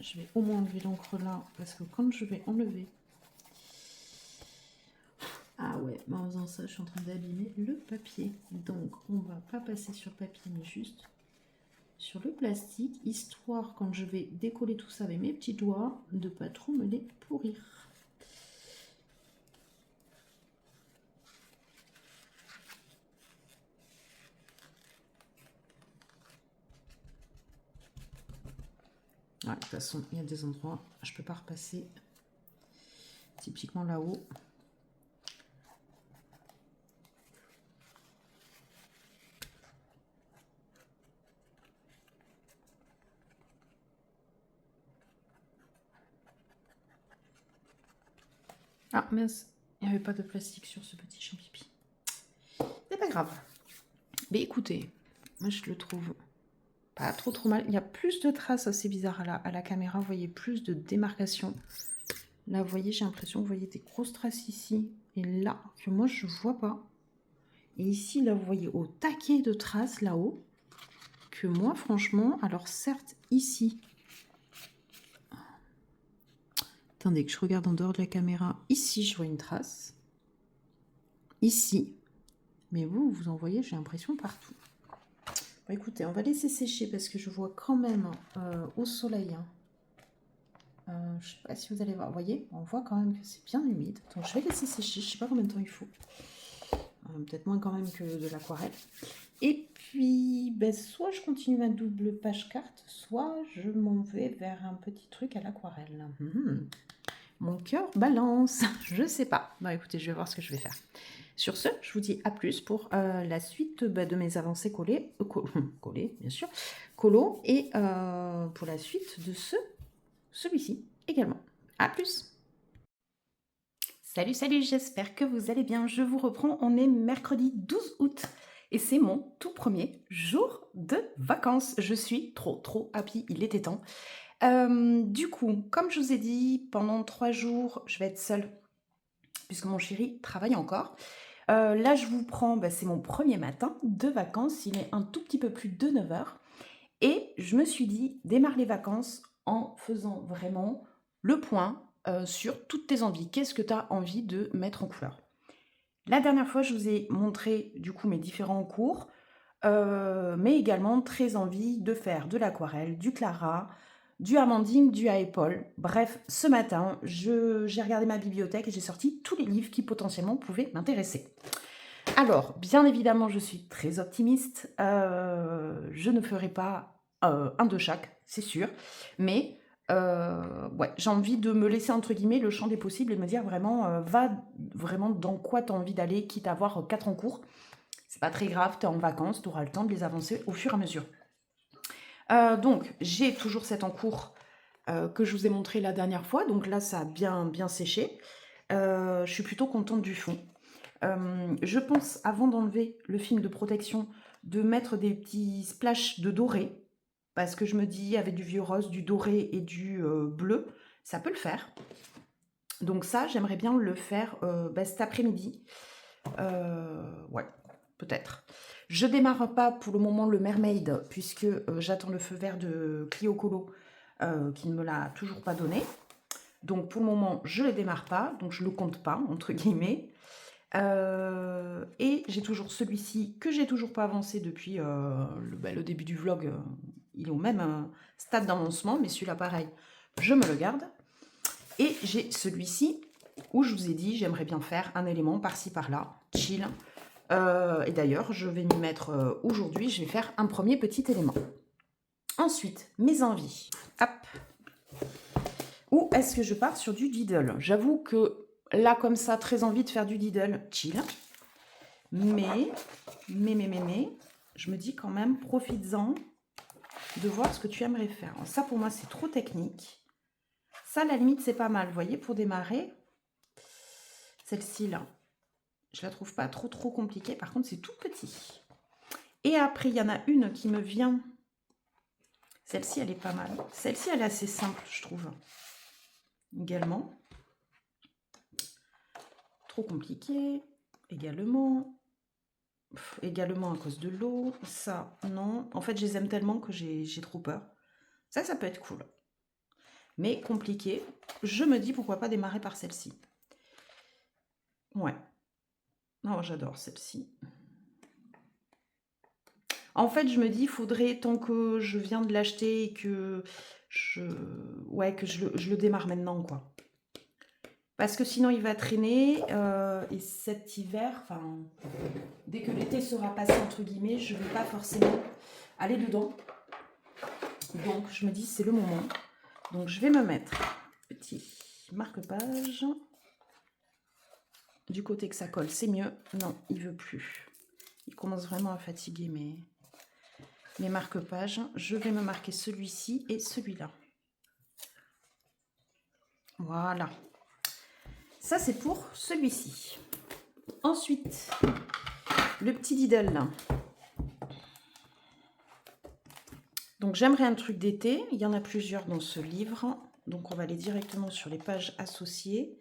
je vais au moins enlever l'encre là, parce que quand je vais enlever... Ah ouais, mais en faisant ça, je suis en train d'abîmer le papier. Donc, on va pas passer sur le papier, mais juste sur le plastique, histoire, quand je vais décoller tout ça avec mes petits doigts, de pas trop me les pourrir. Ouais, de toute façon, il y a des endroits, je peux pas repasser. Typiquement là-haut. Ah, mince, il n'y avait pas de plastique sur ce petit champipi. C'est pas grave. Mais écoutez, moi je le trouve pas trop mal. Il y a plus de traces assez bizarres à la caméra. Vous voyez plus de démarcation. Là, vous voyez, j'ai l'impression que vous voyez des grosses traces ici et là que moi je vois pas. Et ici, là, vous voyez au taquet de traces là-haut que moi, franchement, alors certes, ici... Attendez que je regarde en dehors de la caméra. Ici, je vois une trace. Ici. Mais vous, vous en voyez, j'ai l'impression partout. Bon, écoutez, on va laisser sécher parce que je vois quand même au soleil. Hein. Je ne sais pas si vous allez voir. Vous voyez, on voit quand même que c'est bien humide. Donc, je vais laisser sécher. Je ne sais pas combien de temps il faut. Peut-être moins quand même que de l'aquarelle. Et puis, ben, soit je continue ma double page carte, soit je m'en vais vers un petit truc à l'aquarelle. Mon cœur balance. Je ne sais pas. Bon, écoutez, je vais voir ce que je vais faire. Sur ce, je vous dis à plus pour la suite de mes avancées collées, collées bien sûr, colo, et pour la suite de celui-ci également. À plus. Salut, j'espère que vous allez bien. Je vous reprends, on est mercredi 12 août et c'est mon tout premier jour de vacances. Je suis trop happy, il était temps. Du coup, comme je vous ai dit, pendant 3 jours, je vais être seule puisque mon chéri travaille encore. Là, je vous prends, c'est mon premier matin de vacances, il est un tout petit peu plus de 9 h. Et je me suis dit, démarre les vacances en faisant vraiment le point sur toutes tes envies. Qu'est-ce que tu as envie de mettre en couleur? La dernière fois, je vous ai montré du coup mes différents cours, mais également très envie de faire de l'aquarelle, du Clara, du Amandine, du Apple. Bref, ce matin, j'ai regardé ma bibliothèque et j'ai sorti tous les livres qui potentiellement pouvaient m'intéresser. Alors, bien évidemment, je suis très optimiste. Je ne ferai pas un de chaque, c'est sûr. Mais Ouais, j'ai envie de me laisser, entre guillemets, le champ des possibles et de me dire vraiment, va vraiment dans quoi tu as envie d'aller, quitte à avoir 4 en cours. C'est pas très grave, tu es en vacances, tu auras le temps de les avancer au fur et à mesure. Donc, j'ai toujours cet en cours que je vous ai montré la dernière fois. Donc là, ça a bien séché. Je suis plutôt contente du fond. Je pense, avant d'enlever le film de protection, de mettre des petits splashes de doré. Parce que je me dis, avec du vieux rose, du doré et du bleu, ça peut le faire. Donc ça, j'aimerais bien le faire cet après-midi. Ouais, peut-être. Je démarre pas pour le moment le Mermaid, puisque j'attends le feu vert de Clio Colo, qui ne me l'a toujours pas donné. Donc pour le moment, je ne le démarre pas, donc je ne le compte pas, entre guillemets. Et j'ai toujours celui-ci que j'ai toujours pas avancé depuis le début du vlog. Il est au même stade d'avancement, mais celui-là pareil, je me le garde. Et j'ai celui-ci où je vous ai dit j'aimerais bien faire un élément par-ci par-là, chill. Et d'ailleurs, je vais m'y mettre aujourd'hui, je vais faire un premier petit élément. Ensuite, mes envies. Hop. Ou est-ce que je pars sur du diddle? J'avoue que là, comme ça, très envie de faire du diddle, chill. Mais, je me dis quand même, profites-en de voir ce que tu aimerais faire. Alors ça, pour moi, c'est trop technique. Ça, à la limite, c'est pas mal. Vous voyez, pour démarrer, celle-ci, là, je la trouve pas trop compliquée. Par contre, c'est tout petit. Et après, il y en a une qui me vient. Celle-ci, elle est pas mal. Celle-ci, elle est assez simple, je trouve. Également. Trop compliqué. Également à cause de l'eau. Ça, non. En fait, je les aime tellement que j'ai trop peur. Ça peut être cool. Mais compliqué. Je me dis pourquoi pas démarrer par celle-ci. Ouais. Oh, j'adore celle-ci. En fait, je me dis, il faudrait, tant que je viens de l'acheter et que je le démarre maintenant, quoi. Parce que sinon, il va traîner. Et cet hiver, enfin, dès que l'été sera passé, entre guillemets, je ne vais pas forcément aller dedans. Donc, je me dis, c'est le moment. Donc, je vais me mettre petit marque-page. Du côté que ça colle, c'est mieux. Non, il veut plus. Il commence vraiment à fatiguer mes marque-pages. Je vais me marquer celui-ci et celui-là. Voilà. Ça, c'est pour celui-ci. Ensuite, le petit diddle. Donc, j'aimerais un truc d'été. Il y en a plusieurs dans ce livre. Donc, on va aller directement sur les pages associées.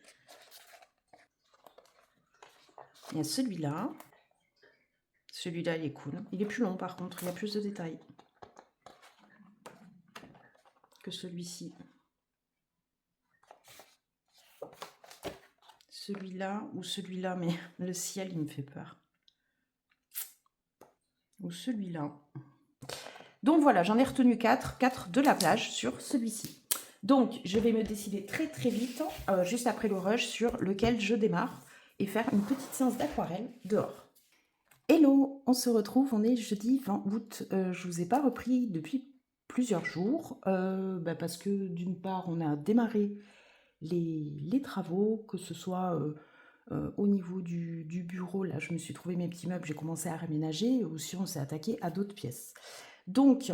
Il y a celui-là. Celui-là, il est cool. Il est plus long, par contre. Il y a plus de détails que celui-ci. Celui-là ou celui-là, mais le ciel, il me fait peur. Ou celui-là. Donc voilà, j'en ai retenu 4 de la plage sur celui-ci. Donc, je vais me décider très vite, juste après le rush, sur lequel je démarre et faire une petite séance d'aquarelle dehors. Hello, on se retrouve, on est jeudi 20 août. Je ne vous ai pas repris depuis plusieurs jours, parce que d'une part, on a démarré les travaux, que ce soit au niveau du bureau, là je me suis trouvé mes petits meubles, j'ai commencé à réménager, ou si on s'est attaqué à d'autres pièces. Donc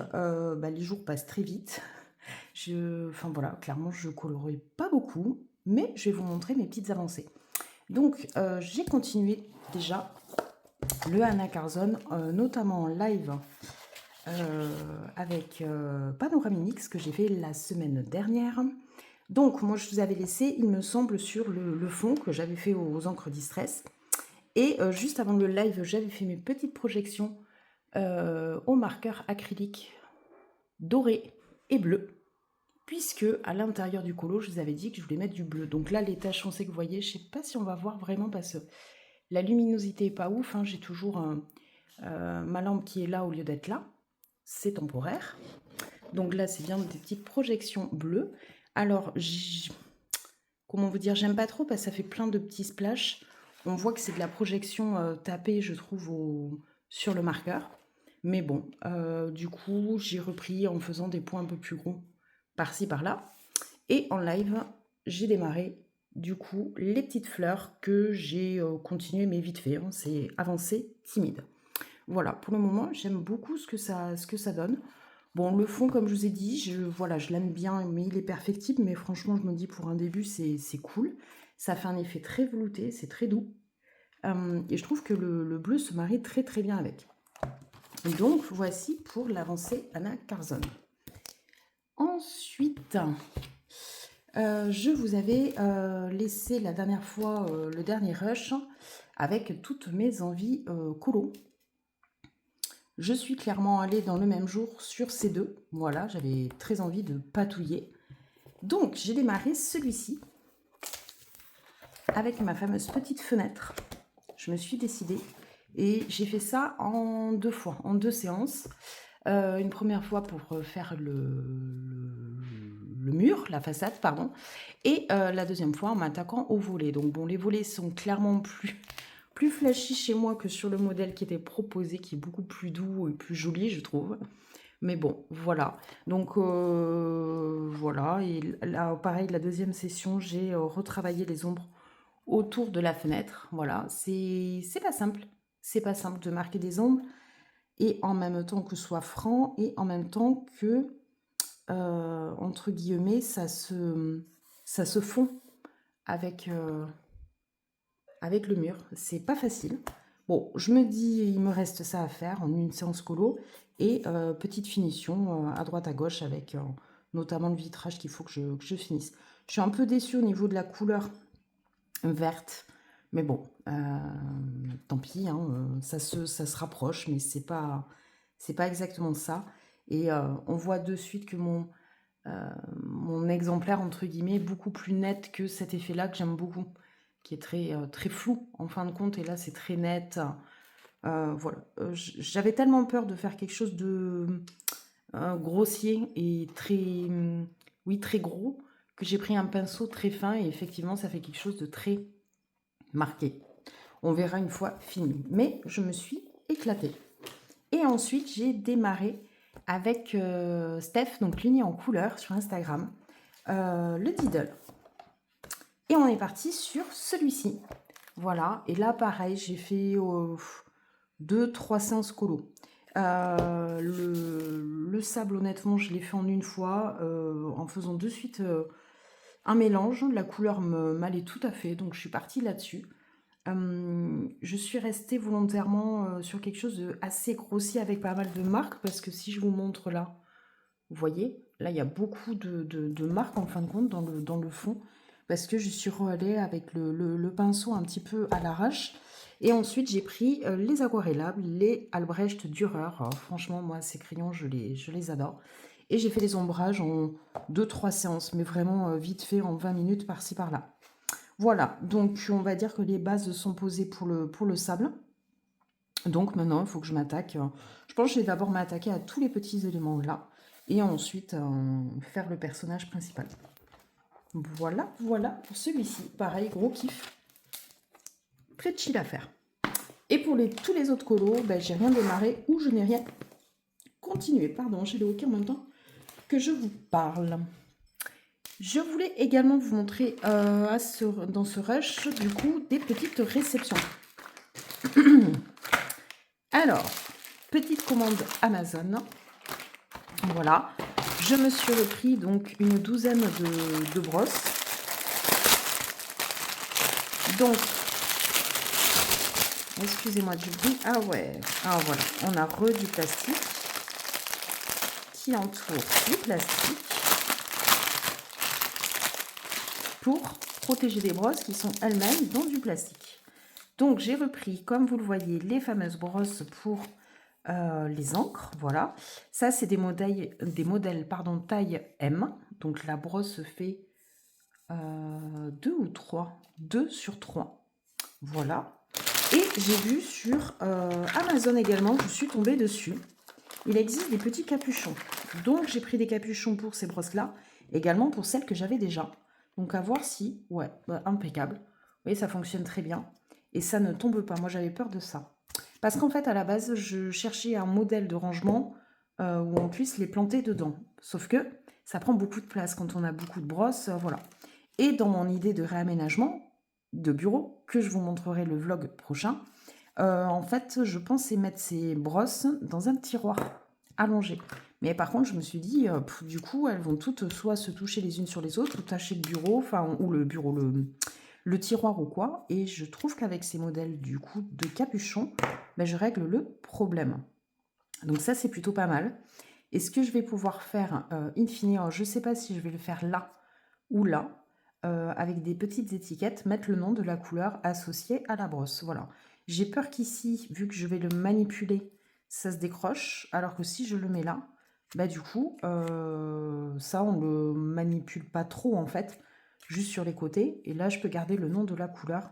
les jours passent très vite. Enfin voilà, clairement je colorie pas beaucoup, mais je vais vous montrer mes petites avancées. Donc j'ai continué déjà le Anna Carzon, notamment en live avec Panoramix que j'ai fait la semaine dernière. Donc, moi, je vous avais laissé, il me semble, sur le fond que j'avais fait aux encres Distress. Et juste avant le live, j'avais fait mes petites projections au marqueur acrylique doré et bleu. Puisque à l'intérieur du colo, je vous avais dit que je voulais mettre du bleu. Donc là, les taches foncées que vous voyez, je ne sais pas si on va voir vraiment parce que la luminosité n'est pas ouf. J'ai toujours ma lampe qui est là au lieu d'être là. C'est temporaire. Donc là, c'est bien des petites projections bleues. Alors, comment vous dire, j'aime pas trop parce que ça fait plein de petits splashs. On voit que c'est de la projection tapée, je trouve, sur le marqueur. Mais bon, du coup, j'ai repris en faisant des points un peu plus gros par-ci, par-là. Et en live, j'ai démarré du coup les petites fleurs que j'ai continué mais vite fait, hein, c'est avancé timide. Voilà, pour le moment, j'aime beaucoup ce que ça donne. Bon, le fond, comme je vous ai dit, voilà, je l'aime bien, mais il est perfectible. Mais franchement, je me dis, pour un début, c'est cool. Ça fait un effet très velouté, c'est très doux. Et je trouve que le bleu se marie très très bien avec. Donc, voici pour l'avancée Anna Carzon. Ensuite, je vous avais laissé la dernière fois le dernier rush avec toutes mes envies colo. Je suis clairement allée dans le même jour sur ces deux. Voilà, j'avais très envie de patouiller. Donc, j'ai démarré celui-ci avec ma fameuse petite fenêtre. Je me suis décidée et j'ai fait ça en 2 fois, en 2 séances. Une première fois pour faire le mur, la façade, pardon, et la deuxième fois en m'attaquant aux volets. Donc bon, les volets sont clairement plus flashy chez moi que sur le modèle qui était proposé, qui est beaucoup plus doux et plus joli, je trouve. Mais bon, voilà. Donc, voilà. Et là, pareil, la deuxième session, j'ai retravaillé les ombres autour de la fenêtre. Voilà. C'est pas simple. C'est pas simple de marquer des ombres et en même temps que ce soit franc et en même temps que, entre guillemets, ça se fond avec, avec le mur. C'est pas facile. Bon, je me dis, il me reste ça à faire en une séance colo et petite finition à droite à gauche avec notamment le vitrage qu'il faut que je finisse. Je suis un peu déçue au niveau de la couleur verte, mais bon, tant pis, hein, ça se rapproche, mais c'est pas exactement ça. Et on voit de suite que mon exemplaire, entre guillemets, est beaucoup plus net que cet effet-là que j'aime beaucoup, qui est très flou en fin de compte, et là c'est très net. Voilà, j'avais tellement peur de faire quelque chose de grossier et très, oui, très gros, que j'ai pris un pinceau très fin et effectivement ça fait quelque chose de très marqué. On verra une fois fini. Mais je me suis éclatée. Et ensuite, j'ai démarré avec Steph, donc l'uni en couleur sur Instagram, le Diddle. Et on est parti sur celui-ci. Voilà. Et là, pareil, j'ai fait 2-3 séances colo. Le sable, honnêtement, je l'ai fait en une fois, en faisant de suite un mélange. La couleur m'allait tout à fait, donc je suis partie là-dessus. Je suis restée volontairement sur quelque chose de assez grossier avec pas mal de marques, parce que si je vous montre là, vous voyez, là il y a beaucoup de marques en fin de compte dans le fond, parce que je suis allée avec le pinceau un petit peu à l'arrache. Et ensuite j'ai pris les aquarellables, les Albrecht Dürer. Alors, franchement, moi ces crayons je les adore. Et j'ai fait les ombrages en 2-3 séances, mais vraiment vite fait, en 20 minutes par-ci par-là. Voilà, donc on va dire que les bases sont posées pour le sable. Donc maintenant, il faut que je m'attaque. Je pense que je vais d'abord m'attaquer à tous les petits éléments là. Et ensuite, faire le personnage principal. Voilà, voilà pour celui-ci. Pareil, gros kiff. Très chill à faire. Et pour tous les autres colos, ben, j'ai rien démarré ou je n'ai rien continué. Pardon, j'ai le hockey en même temps que je vous parle. Je voulais également vous montrer dans ce rush, du coup, des petites réceptions. Alors, petite commande Amazon. Voilà. Je me suis repris donc une douzaine de brosses. Donc, excusez-moi du bruit. Ah ouais. Ah voilà. On a du plastique qui entoure du plastique pour protéger les brosses qui sont elles-mêmes dans du plastique. Donc, j'ai repris, comme vous le voyez, les fameuses brosses pour les encres. Voilà. Ça, c'est des modèles taille M. Donc, la brosse fait 2 ou 3. 2 sur 3. Voilà. Et j'ai vu sur Amazon également, je suis tombée dessus. Il existe des petits capuchons. Donc, j'ai pris des capuchons pour ces brosses-là. Également pour celles que j'avais déjà. Donc, à voir si... Ouais, bah, impeccable. Vous voyez, ça fonctionne très bien. Et ça ne tombe pas. Moi, j'avais peur de ça. Parce qu'en fait, à la base, je cherchais un modèle de rangement où on puisse les planter dedans. Sauf que ça prend beaucoup de place quand on a beaucoup de brosses, voilà. Et dans mon idée de réaménagement de bureau, que je vous montrerai le vlog prochain, en fait, je pensais mettre ces brosses dans un tiroir allongé. Mais par contre, je me suis dit, du coup, elles vont toutes soit se toucher les unes sur les autres, ou tâcher le bureau, enfin, ou le bureau, le tiroir ou quoi. Et je trouve qu'avec ces modèles, du coup, de capuchon, ben, je règle le problème. Donc ça, c'est plutôt pas mal. Et ce que je vais pouvoir faire, in fine, je ne sais pas si je vais le faire là ou là, avec des petites étiquettes, mettre le nom de la couleur associée à la brosse. Voilà. J'ai peur qu'ici, vu que je vais le manipuler, ça se décroche, alors que si je le mets là, bah du coup, ça, on le manipule pas trop, en fait, juste sur les côtés. Et là, je peux garder le nom de la couleur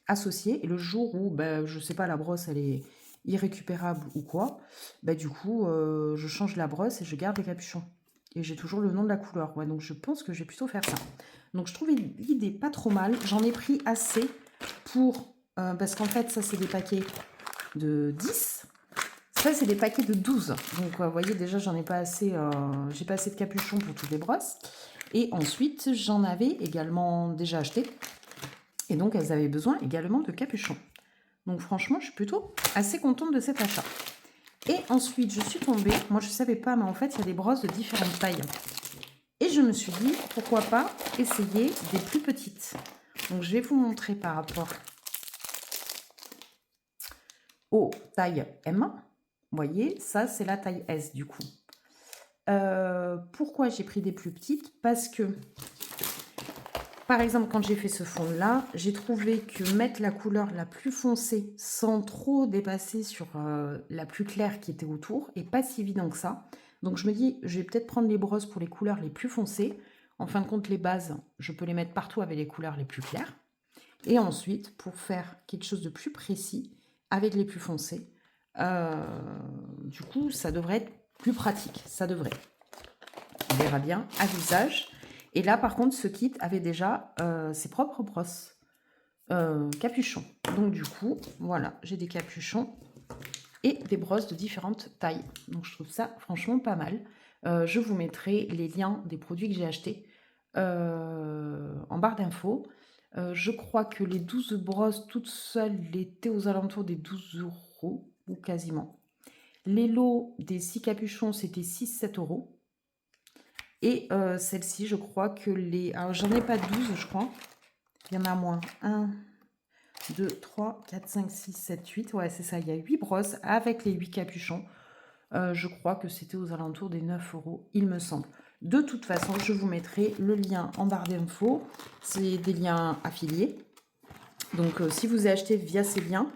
associée. Et le jour où, bah, je sais pas, la brosse, elle est irrécupérable ou quoi, bah du coup, je change la brosse et je garde les capuchons. Et j'ai toujours le nom de la couleur. Ouais, donc je pense que je vais plutôt faire ça. Donc je trouve l'idée pas trop mal. J'en ai pris assez pour... parce qu'en fait, ça, c'est des paquets de 10. Ça, c'est des paquets de 12. Donc, vous voyez, déjà, j'en ai pas assez... j'ai pas assez de capuchons pour toutes les brosses. Et ensuite, j'en avais également déjà acheté. Et donc, elles avaient besoin également de capuchons. Donc, franchement, je suis plutôt assez contente de cet achat. Et ensuite, je suis tombée... Moi, je savais pas, mais en fait, il y a des brosses de différentes tailles. Et je me suis dit, pourquoi pas essayer des plus petites. Donc, je vais vous montrer par rapport aux tailles M. Vous voyez, ça, c'est la taille S, du coup. Pourquoi j'ai pris des plus petites? Parce que, par exemple, quand j'ai fait ce fond-là, j'ai trouvé que mettre la couleur la plus foncée sans trop dépasser sur la plus claire qui était autour est pas si évident que ça. Donc, je me dis, je vais peut-être prendre les brosses pour les couleurs les plus foncées. En fin de compte, les bases, je peux les mettre partout avec les couleurs les plus claires. Et ensuite, pour faire quelque chose de plus précis avec les plus foncés, du coup, ça devrait être plus pratique. Ça devrait. On verra bien à l'usage. Et là, par contre, ce kit avait déjà ses propres brosses capuchons. Donc, du coup, voilà, j'ai des capuchons et des brosses de différentes tailles. Donc, je trouve ça franchement pas mal. Je vous mettrai les liens des produits que j'ai achetés en barre d'infos. Je crois que les 12 brosses toutes seules étaient aux alentours des 12 € ou quasiment. Les lots des 6 capuchons, c'était 6-7 €. Et celle-ci, je crois que les... Alors, j'en ai pas 12, je crois. Il y en a moins. 1, 2, 3, 4, 5, 6, 7, 8. Ouais, c'est ça. Il y a 8 brosses avec les 8 capuchons. Je crois que c'était aux alentours des 9 €, il me semble. De toute façon, je vous mettrai le lien en barre d'infos. C'est des liens affiliés. Donc, si vous achetez via ces liens,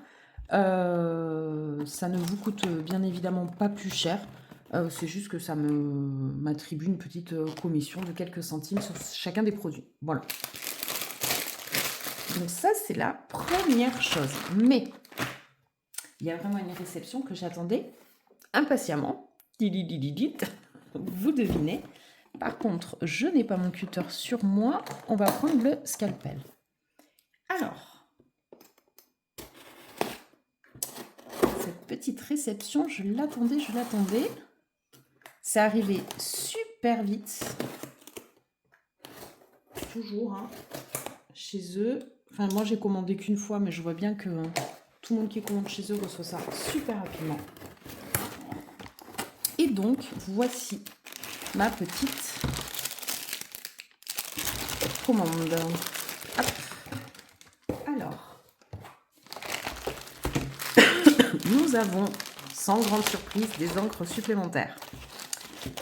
ça ne vous coûte bien évidemment pas plus cher. C'est juste que ça m'attribue une petite commission de quelques centimes sur chacun des produits. Voilà. Donc ça, c'est la première chose. Mais il y a vraiment une réception que j'attendais impatiemment. Vous devinez. Par contre, je n'ai pas mon cutter sur moi. On va prendre le scalpel. Alors, cette petite réception, je l'attendais. C'est arrivé super vite. Toujours, hein, chez eux. Enfin, moi, j'ai commandé qu'une fois, mais je vois bien que tout le monde qui commande chez eux reçoit ça super rapidement. Et donc, voici ma petite commande. Hop. Alors, nous avons, sans grande surprise, des encres supplémentaires.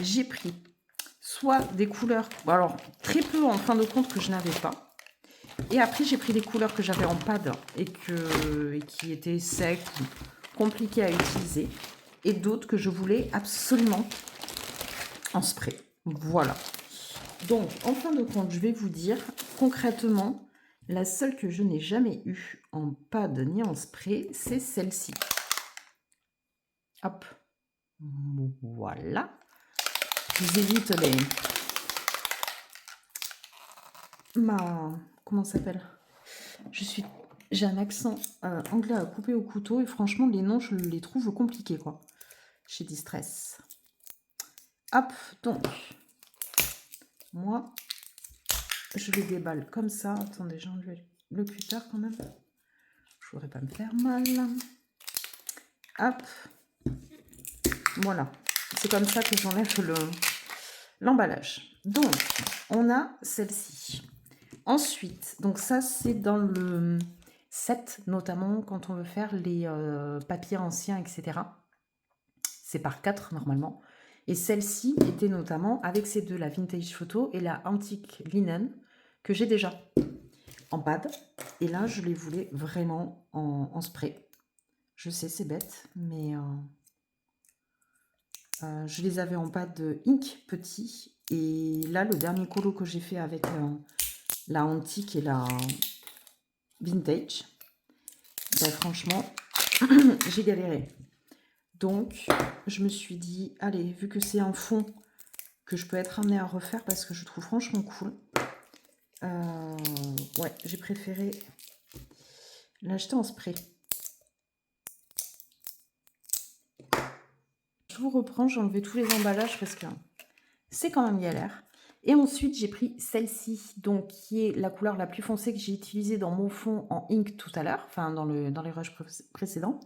J'ai pris soit des couleurs, alors très peu en fin de compte que je n'avais pas. Et après, j'ai pris des couleurs que j'avais en pad et qui étaient secs ou compliquées à utiliser. Et d'autres que je voulais absolument en spray. Voilà. Donc, en fin de compte, je vais vous dire concrètement, la seule que je n'ai jamais eue en pad ni en spray, c'est celle-ci. Hop. Voilà. Je vous évite comment ça s'appelle? J'ai un accent anglais à couper au couteau et franchement, les noms, je les trouve compliqués, quoi. Chez Distress. Hop, donc, moi, je les déballe comme ça. Attendez, j'ai enlevé le cutter quand même. Je voudrais pas me faire mal. Hop. Voilà. C'est comme ça que j'enlève l'emballage. Donc, on a celle-ci. Ensuite, donc ça, c'est dans le set, notamment quand on veut faire les papiers anciens, etc. C'est par 4 normalement. Et celle-ci était notamment avec ces deux, la Vintage Photo et la Antique Linen, que j'ai déjà en pad. Et là, je les voulais vraiment en spray. Je sais, c'est bête, mais je les avais en pad ink petit. Et là, le dernier colo que j'ai fait avec la Antique et la Vintage, ben, franchement, j'ai galéré. Donc, je me suis dit, allez, vu que c'est un fond que je peux être amenée à refaire parce que je trouve franchement cool, ouais, j'ai préféré l'acheter en spray. Je vous reprends, j'ai enlevé tous les emballages parce que c'est quand même galère. Et ensuite, j'ai pris celle-ci, donc qui est la couleur la plus foncée que j'ai utilisée dans mon fond en ink tout à l'heure, enfin dans les rushs précédents.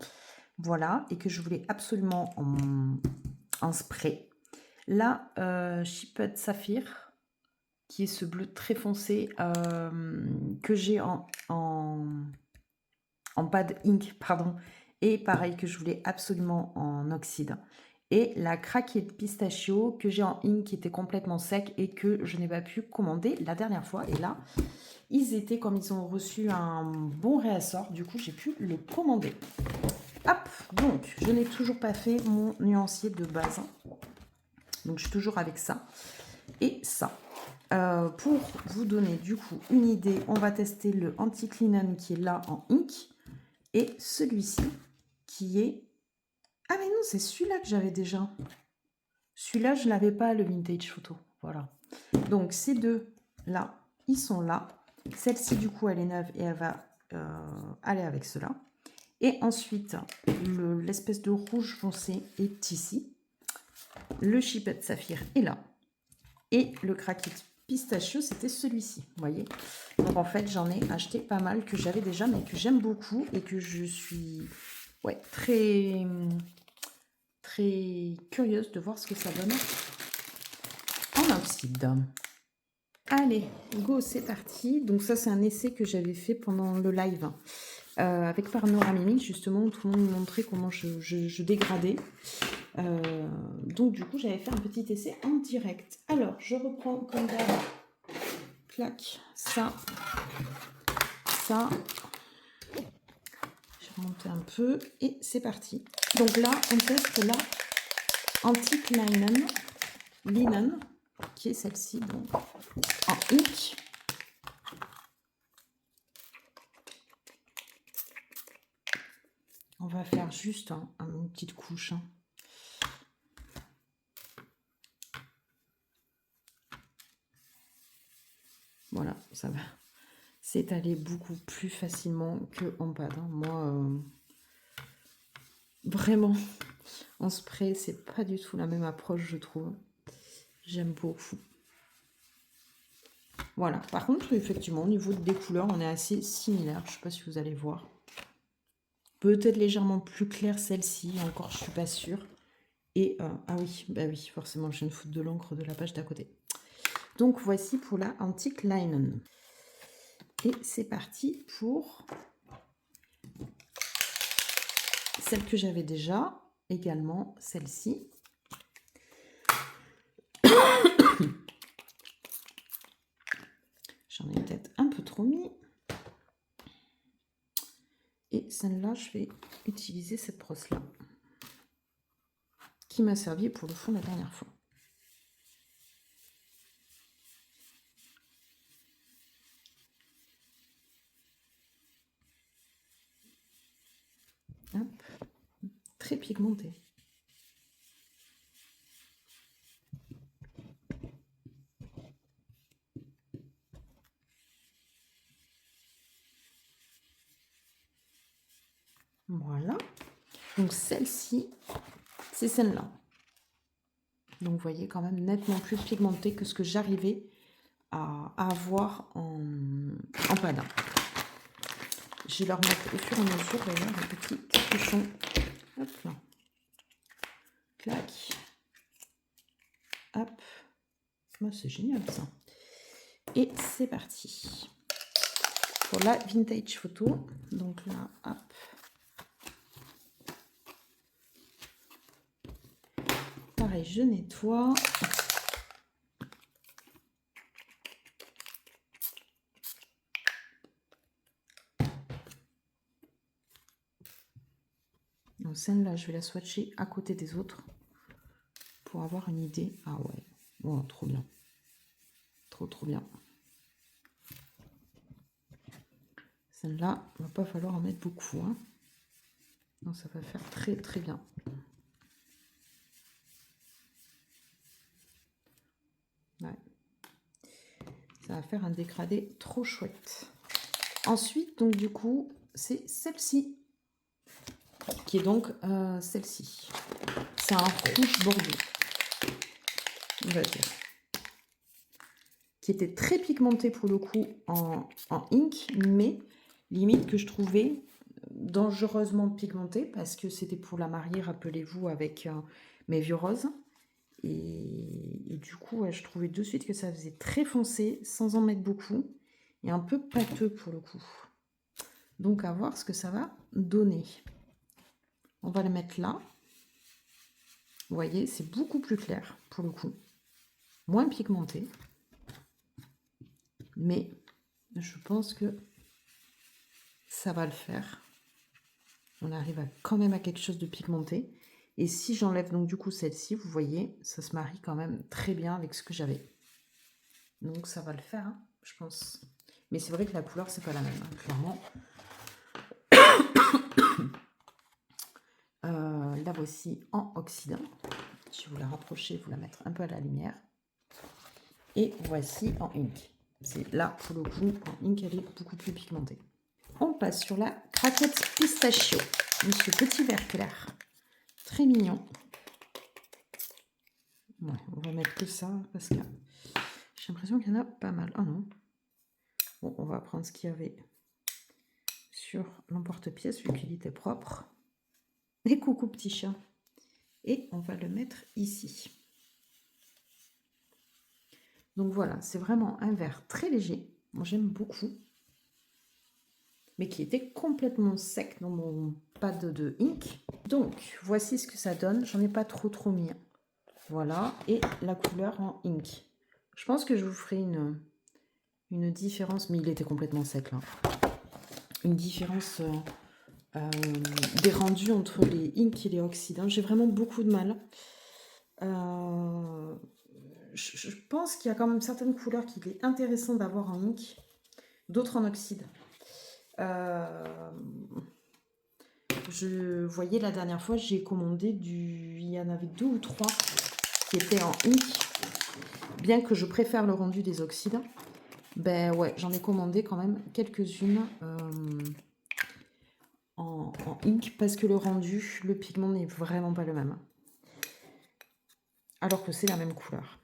Voilà, et que je voulais absolument en spray. Là, Chipped Saphir, qui est ce bleu très foncé que j'ai en pad ink, pardon, et pareil que je voulais absolument en oxyde. Et la craquée de pistachio que j'ai en ink qui était complètement sec et que je n'ai pas pu commander la dernière fois. Et là, ils étaient, comme ils ont reçu un bon réassort, du coup j'ai pu le commander. Hop, donc je n'ai toujours pas fait mon nuancier de base. Donc je suis toujours avec ça et ça. Pour vous donner du coup une idée, on va tester le Antique Linen qui est là en ink. Et celui-ci qui est... Ah mais non, c'est celui-là que j'avais déjà. Celui-là, je ne l'avais pas, le Vintage Photo. Voilà. Donc ces deux-là, ils sont là. Celle-ci, du coup, elle est neuve et elle va aller avec cela. Et ensuite, l'espèce de rouge foncé est ici. Le Chipped Saphir est là. Et le craquet pistachio, c'était celui-ci, vous voyez. Donc en fait, j'en ai acheté pas mal que j'avais déjà, mais que j'aime beaucoup et que je suis très curieuse de voir ce que ça donne en oxyde. Allez, go, c'est parti. Donc ça, c'est un essai que j'avais fait pendant le live avec Panoramimic, justement, où tout le monde montrait comment je dégradais. Donc du coup, j'avais fait un petit essai en direct. Alors, je reprends comme d'hab. Clac, ça. Je vais remonter un peu et c'est parti. Donc là, on teste la Antique Linen, qui est celle-ci, donc en ink. On va faire juste une petite couche. Voilà, ça va s'étaler beaucoup plus facilement qu'en pad. Moi, vraiment, en spray, c'est pas du tout la même approche, je trouve. J'aime beaucoup. Voilà. Par contre, effectivement, au niveau des couleurs, on est assez similaires. Je ne sais pas si vous allez voir. Peut-être légèrement plus claire celle-ci. Encore, je ne suis pas sûre. Et, ah oui, bah oui, forcément, je viens de foutre de l'encre de la page d'à côté. Donc, voici pour la Antique Linen. Et c'est parti pour celle que j'avais déjà. Également, celle-ci. J'en ai peut-être un peu trop mis. Et celle-là, je vais utiliser cette brosse-là qui m'a servi pour le fond la dernière fois. Hop. Très pigmenté. Voilà. Donc celle-ci, c'est celle-là. Donc, vous voyez, quand même nettement plus pigmenté que ce que j'arrivais à avoir en panne. Je vais leur mettre au fur et à mesure, d'ailleurs, un petit capuchon. Hop là. Clac. Hop. Oh, c'est génial, ça. Et c'est parti. Pour la vintage photo. Donc là, hop. Pareil, je nettoie. Donc celle-là, je vais la swatcher à côté des autres pour avoir une idée. Ah ouais, oh, trop bien. Trop bien. Celle-là, il va pas falloir en mettre beaucoup. Hein. Donc ça va faire très bien. Ouais. Ça va faire un dégradé trop chouette. Ensuite, donc du coup, c'est celle-ci. Qui est donc celle-ci. C'est un rouge bordeaux. On va dire. Qui était très pigmenté pour le coup en ink, mais limite que je trouvais dangereusement pigmenté parce que c'était pour la marier, rappelez-vous, avec mes vieux roses. Et du coup, ouais, je trouvais de suite que ça faisait très foncé, sans en mettre beaucoup, et un peu pâteux pour le coup. Donc, à voir ce que ça va donner. On va le mettre là. Vous voyez, c'est beaucoup plus clair pour le coup. Moins pigmenté. Mais je pense que ça va le faire. On arrive quand même à quelque chose de pigmenté. Et si j'enlève donc du coup celle-ci, vous voyez, ça se marie quand même très bien avec ce que j'avais. Donc ça va le faire, hein, je pense. Mais c'est vrai que la couleur, c'est pas la même, hein, clairement. La voici en oxydant. Je vais vous la rapprocher, vous la mettre un peu à la lumière. Et voici en ink. C'est là, pour le coup, en ink, elle est beaucoup plus pigmentée. On passe sur la craquette pistachio. Monsieur Petit Vert Clair. Très mignon. Ouais, on va mettre que ça parce que j'ai l'impression qu'il y en a pas mal. Oh non. Bon, on va prendre ce qu'il y avait sur l'emporte-pièce vu qu'il était propre. Et coucou petit chat. Et on va le mettre ici. Donc voilà, c'est vraiment un vert très léger. Moi j'aime beaucoup. Mais qui était complètement sec dans mon pad de ink. Donc voici ce que ça donne. J'en ai pas trop mis. Voilà. Et la couleur en ink. Je pense que je vous ferai une différence. Mais il était complètement sec là. Une différence des rendus entre les inks et les oxydants. J'ai vraiment beaucoup de mal. Je pense qu'il y a quand même certaines couleurs qu'il est intéressant d'avoir en ink, d'autres en oxyde. Je voyais la dernière fois, j'ai commandé il y en avait 2 ou 3 qui étaient en ink. Bien que je préfère le rendu des oxydes, ben ouais, j'en ai commandé quand même quelques-unes en ink parce que le rendu, le pigment n'est vraiment pas le même. Alors que c'est la même couleur.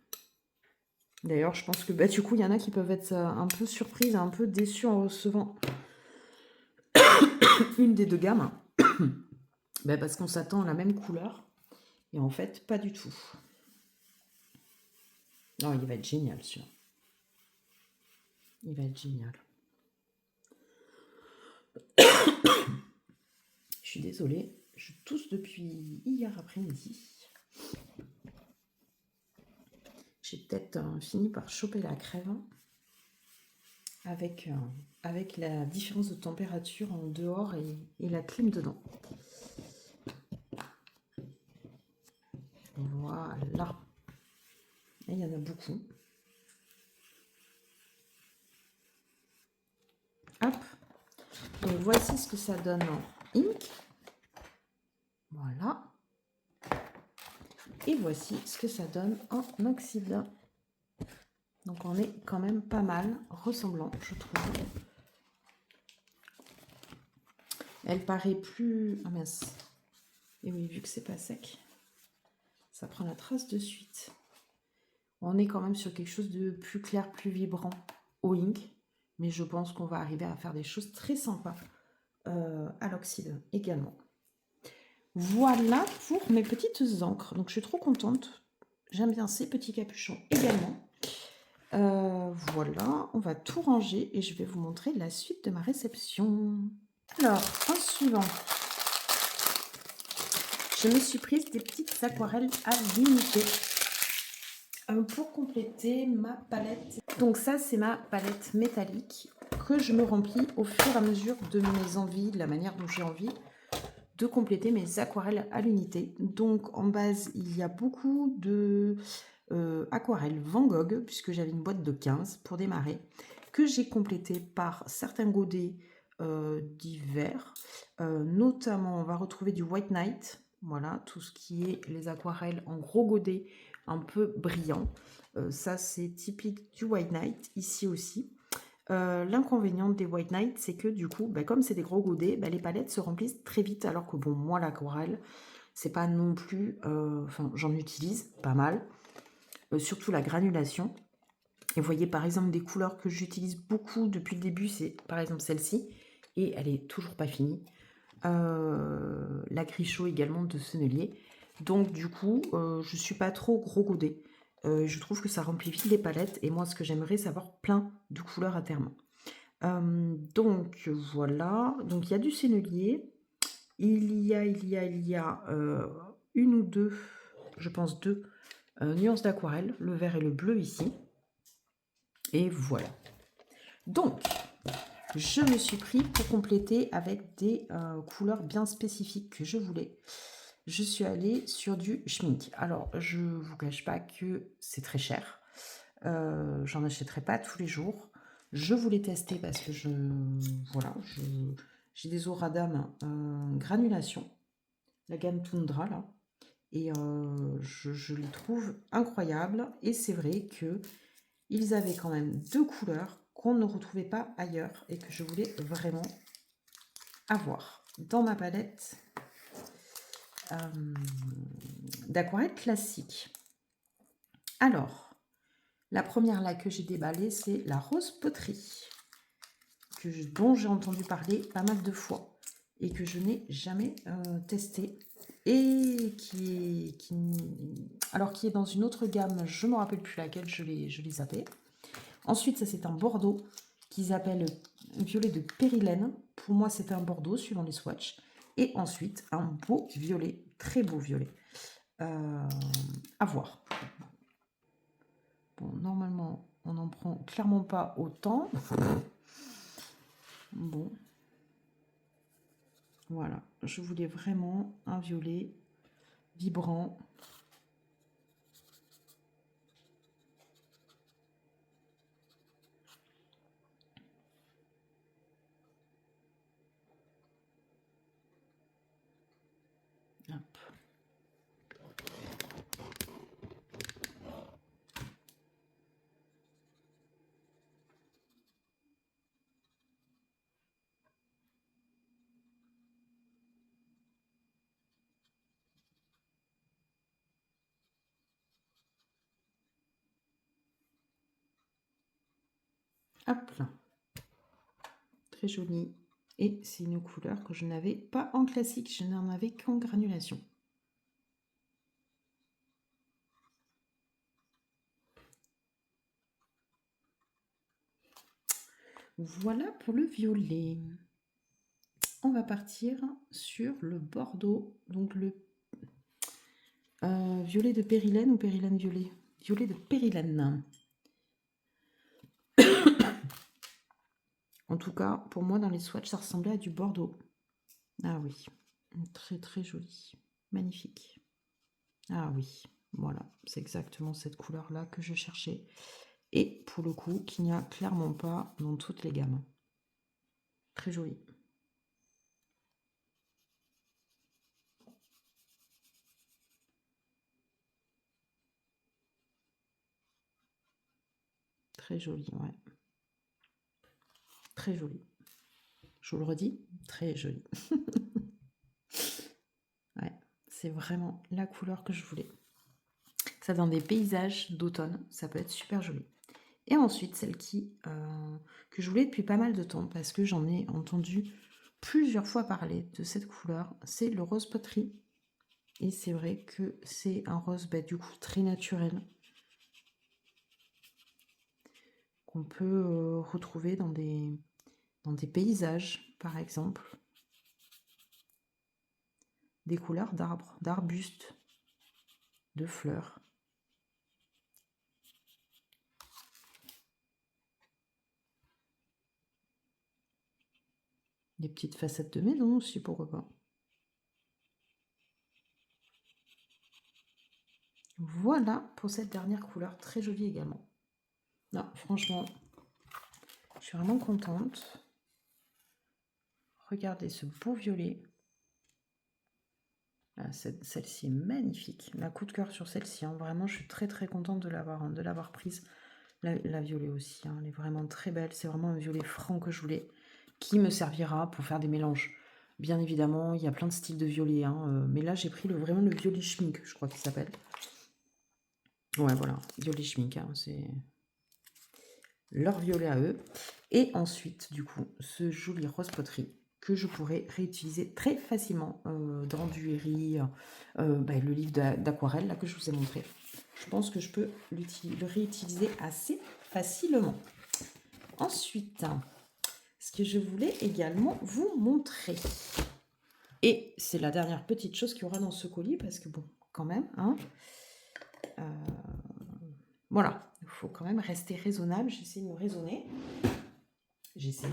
D'ailleurs, je pense que bah, du coup, il y en a qui peuvent être un peu surprises, un peu déçues en recevant une des deux gammes. Bah, parce qu'on s'attend à la même couleur. Et en fait, pas du tout. Oh, il va être génial, celui-là. Il va être génial. Je suis désolée, je tousse depuis hier après-midi. J'ai peut-être fini par choper la crève avec la différence de température en dehors et la clim dedans. Voilà. Et il y en a beaucoup. Hop. Donc voici ce que ça donne en ink. Voilà. Et voici ce que ça donne en oxyde. Donc on est quand même pas mal ressemblant, je trouve. Elle paraît plus... Ah mince. Et oui, vu que c'est pas sec, Ça prend la trace de suite. On est quand même sur quelque chose de plus clair, plus vibrant au ink. Mais je pense qu'on va arriver à faire des choses très sympas à l'oxyde également. Voilà pour mes petites encres. Donc je suis trop contente. J'aime bien ces petits capuchons également. Voilà, on va tout ranger et je vais vous montrer la suite de ma réception. Alors, en suivant, je me suis prise des petites aquarelles à l'unité pour compléter ma palette. Donc ça, c'est ma palette métallique que je me remplis au fur et à mesure de mes envies, de la manière dont j'ai envie de compléter mes aquarelles à l'unité. Donc en base, il y a beaucoup de aquarelles Van Gogh, puisque j'avais une boîte de 15 pour démarrer, que j'ai complété par certains godets divers. Notamment, on va retrouver du White Knight, voilà, tout ce qui est les aquarelles en gros godets un peu brillants. Ça, c'est typique du White Knight, ici aussi. L'inconvénient des White Knight, c'est que du coup, comme c'est des gros godets, les palettes se remplissent très vite, alors que bon, moi, l'aquarelle, c'est pas non plus... Enfin, j'en utilise pas mal, surtout la granulation. Et vous voyez, par exemple, des couleurs que j'utilise beaucoup depuis le début, c'est par exemple celle-ci, et elle est toujours pas finie. La Gris-Chaux également de Sennelier. Donc du coup, je suis pas trop gros godet. Je trouve que ça remplit vite les palettes, et moi, ce que j'aimerais, c'est avoir plein de couleurs à terme. Donc voilà, donc il y a du Sennelier, il y a une ou deux, je pense deux nuances d'aquarelle, le vert et le bleu ici, et voilà. Donc je me suis pris pour compléter avec des couleurs bien spécifiques que je voulais. Je suis allée sur du Schmincke. Alors je vous cache pas que c'est très cher, j'en achèterai pas tous les jours. Je voulais tester parce que j'ai des Oradam granulation, la gamme Tundra là, et je les trouve incroyables. Et c'est vrai que ils avaient quand même deux couleurs qu'on ne retrouvait pas ailleurs et que je voulais vraiment avoir dans ma palette d'aquarelle classique. Alors, la première là que j'ai déballée, c'est la Rose Poterie, dont j'ai entendu parler pas mal de fois et que je n'ai jamais testé, et qui est dans une autre gamme, je ne me rappelle plus laquelle, je l'ai zappé. Ensuite, ça c'est un bordeaux qu'ils appellent violet de périlène. Pour moi, c'est un bordeaux suivant les swatchs. Et ensuite, un beau violet, très beau violet. À voir. Bon, normalement, on n'en prend clairement pas autant. Bon. Voilà. Je voulais vraiment un violet vibrant. Hop. Hop là. Très joli. Et c'est une couleur que je n'avais pas en classique, je n'en avais qu'en granulation. Voilà pour le violet. On va partir sur le bordeaux, donc le violet de périlène ou périlène violet? Violet de périlène. En tout cas, pour moi, dans les swatchs, ça ressemblait à du bordeaux. Ah oui, très très joli, magnifique. Ah oui, voilà, c'est exactement cette couleur-là que je cherchais. Et pour le coup, qu'il n'y a clairement pas dans toutes les gammes. Très joli. Très joli, ouais. Très joli. Je vous le redis, très joli. Ouais, c'est vraiment la couleur que je voulais. Ça dans des paysages d'automne, ça peut être super joli. Et ensuite, celle que je voulais depuis pas mal de temps, parce que j'en ai entendu plusieurs fois parler de cette couleur, c'est le rose poterie. Et c'est vrai que c'est un rose, du coup, très naturel, qu'on peut retrouver dans des paysages, par exemple. Des couleurs d'arbres, d'arbustes, de fleurs. Des petites façades de maison aussi, pourquoi pas. Voilà pour cette dernière couleur, très jolie également. Non, franchement, je suis vraiment contente. Regardez ce beau violet. Ah, celle-ci est magnifique. La coup de cœur sur celle-ci. Hein. Vraiment, je suis très très contente de l'avoir prise. La violet aussi, hein. Elle est vraiment très belle. C'est vraiment un violet franc que je voulais, qui me servira pour faire des mélanges. Bien évidemment, il y a plein de styles de violet. Hein. Mais là, j'ai pris vraiment le violet schmink, je crois qu'il s'appelle. Ouais, voilà, violet schmink. Hein. C'est leur violet à eux. Et ensuite, du coup, ce joli rose poterie que je pourrais réutiliser très facilement dans du riz, le livre d'aquarelle là que je vous ai montré. Je pense que je peux le réutiliser assez facilement. Ensuite, ce que je voulais également vous montrer, et c'est la dernière petite chose qu'il y aura dans ce colis, parce que bon, quand même, hein, voilà, il faut quand même rester raisonnable. J'essaie de me raisonner. J'essaie.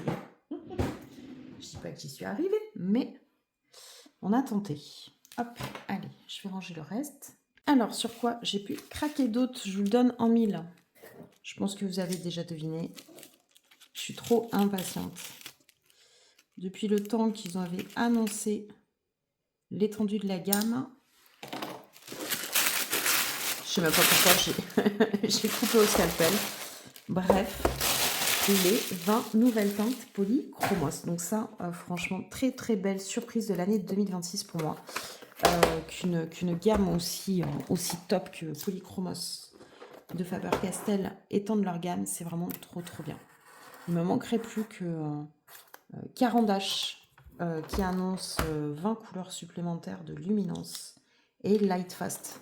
Je dis pas que j'y suis arrivée, mais on a tenté. Hop, allez, je vais ranger le reste. Alors, sur quoi j'ai pu craquer d'autres, je vous le donne en mille. Je pense que vous avez déjà deviné. Je suis trop impatiente. Depuis le temps qu'ils avaient annoncé l'étendue de la gamme, je sais même pas pourquoi j'ai coupé au scalpel. Bref, les 20 nouvelles teintes polychromos. Donc ça, franchement, très très belle surprise de l'année 2026 pour moi. Qu'une gamme aussi top que Polychromos de Faber-Castell étende leur gamme, c'est vraiment trop trop bien. Il me manquerait plus que Caran d'H qui annonce 20 couleurs supplémentaires de luminance et Lightfast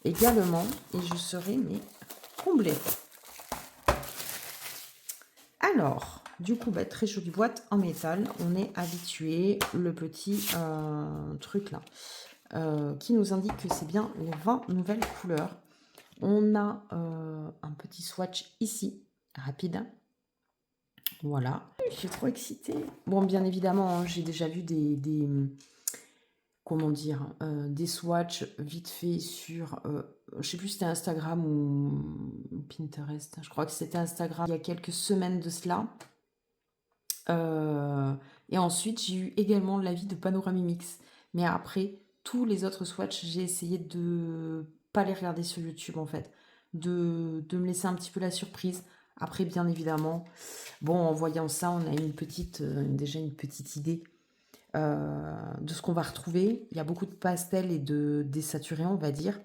également, et je serai comblée. Alors, du coup, très jolie boîte en métal. On est habitué, le petit truc là, qui nous indique que c'est bien les 20 nouvelles couleurs. On a un petit swatch ici, rapide. Voilà, je suis trop excitée. Bon, bien évidemment, hein, j'ai déjà vu comment dire, des swatchs vite fait sur, je sais plus si c'était Instagram ou Pinterest. Je crois que c'était Instagram il y a quelques semaines de cela. Et ensuite, j'ai eu également l'avis de Panoramimix. Mais après, tous les autres swatchs, j'ai essayé de pas les regarder sur YouTube en fait. De me laisser un petit peu la surprise. Après, bien évidemment, bon, en voyant ça, on a déjà une petite idée de ce qu'on va retrouver. Il y a beaucoup de pastels et de désaturés, on va dire.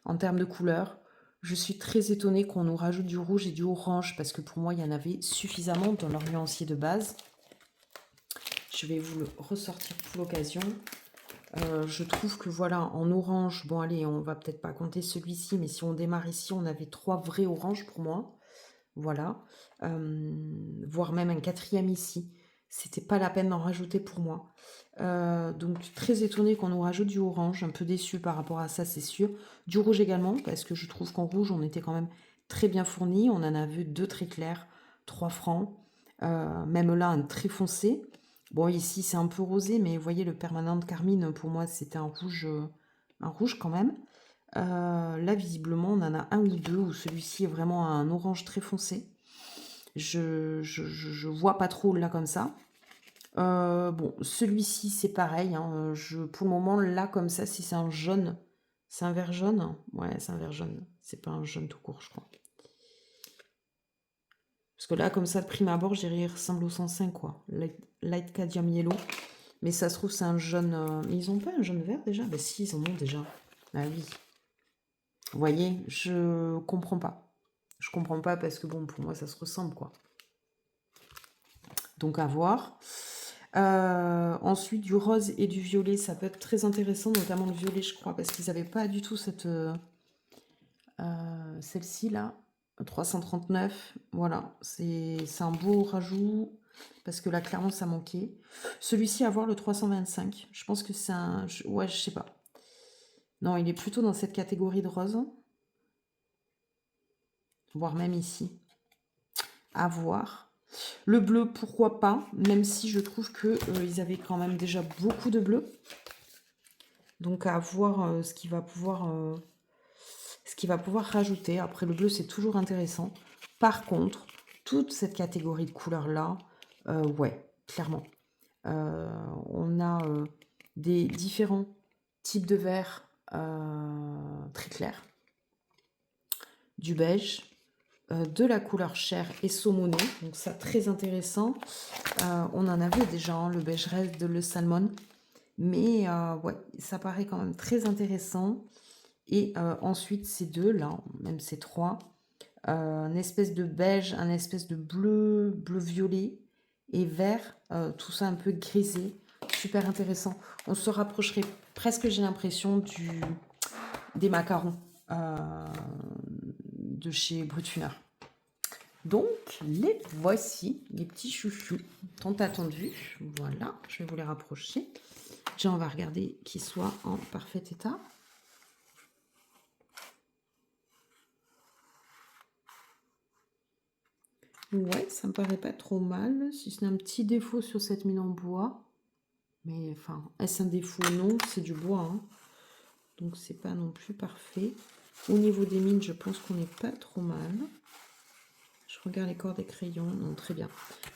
En termes de couleurs, je suis très étonnée qu'on nous rajoute du rouge et du orange, parce que pour moi, il y en avait suffisamment dans leur nuancier de base. Je vais vous le ressortir pour l'occasion. Je trouve que voilà, en orange, bon allez, on va peut-être pas compter celui-ci, mais si on démarre ici, on avait 3 vrais oranges pour moi. Voilà. Voire même un 4e ici. C'était pas la peine d'en rajouter pour moi. Donc très étonnée qu'on nous rajoute du orange. Un peu déçue par rapport à ça, c'est sûr. Du rouge également, parce que je trouve qu'en rouge, on était quand même très bien fourni. On en a vu 2 très clairs, 3 francs. Même là, un très foncé. Bon, ici, c'est un peu rosé, mais vous voyez, le permanent de carmine, pour moi, c'était un rouge quand même. Là, visiblement, on en a un ou deux, où celui-ci est vraiment un orange très foncé. Je vois pas trop là comme ça. Bon, celui-ci, c'est pareil. Hein, pour le moment, là, comme ça, si c'est un jaune, c'est un vert jaune. Ouais, c'est un vert jaune. C'est pas un jaune tout court, je crois. Parce que là, comme ça, de prime abord, je dirais, il ressemble au 105, quoi. Light Cadmium Yellow. Mais ça se trouve, c'est un jaune... Mais ils ont pas un jaune vert déjà? Bah si, ils en ont déjà. Bah oui. Vous voyez, je comprends pas. Je comprends pas parce que bon, pour moi, ça se ressemble, quoi. Donc, à voir. Ensuite, du rose et du violet, ça peut être très intéressant, notamment le violet, je crois, parce qu'ils n'avaient pas du tout cette celle-ci, là. 339, voilà, c'est un beau rajout, parce que là, clairement, ça manquait. Celui-ci, à voir le 325, je pense que c'est un... Ouais, je sais pas. Non, il est plutôt dans cette catégorie de rose, voire même ici. À voir. Le bleu, pourquoi pas, même si je trouve que ils avaient quand même déjà beaucoup de bleu. Donc à voir ce qu'il va pouvoir rajouter. Après, le bleu, c'est toujours intéressant. Par contre, toute cette catégorie de couleurs-là, ouais, clairement. On a des différents types de vert très clairs, du beige, de la couleur chair et saumonée, donc ça très intéressant. On en avait déjà le beige red, le salmon, mais ouais, ça paraît quand même très intéressant. Et ensuite ces deux là, même ces trois, une espèce de beige, un espèce de bleu, bleu violet et vert, tout ça un peu grisé, super intéressant. On se rapprocherait presque, j'ai l'impression, des macarons de chez Brutfuner. Donc, les voici, les petits chouchous, tant attendus. Voilà, je vais vous les rapprocher. Déjà, on va regarder qu'ils soient en parfait état. Ouais, ça me paraît pas trop mal, si ce n'est un petit défaut sur cette mine en bois. Mais enfin, est-ce un défaut? Non, c'est du bois, hein. Donc c'est pas non plus parfait. Au niveau des mines, je pense qu'on n'est pas trop mal. Je regarde les corps des crayons, non, très bien.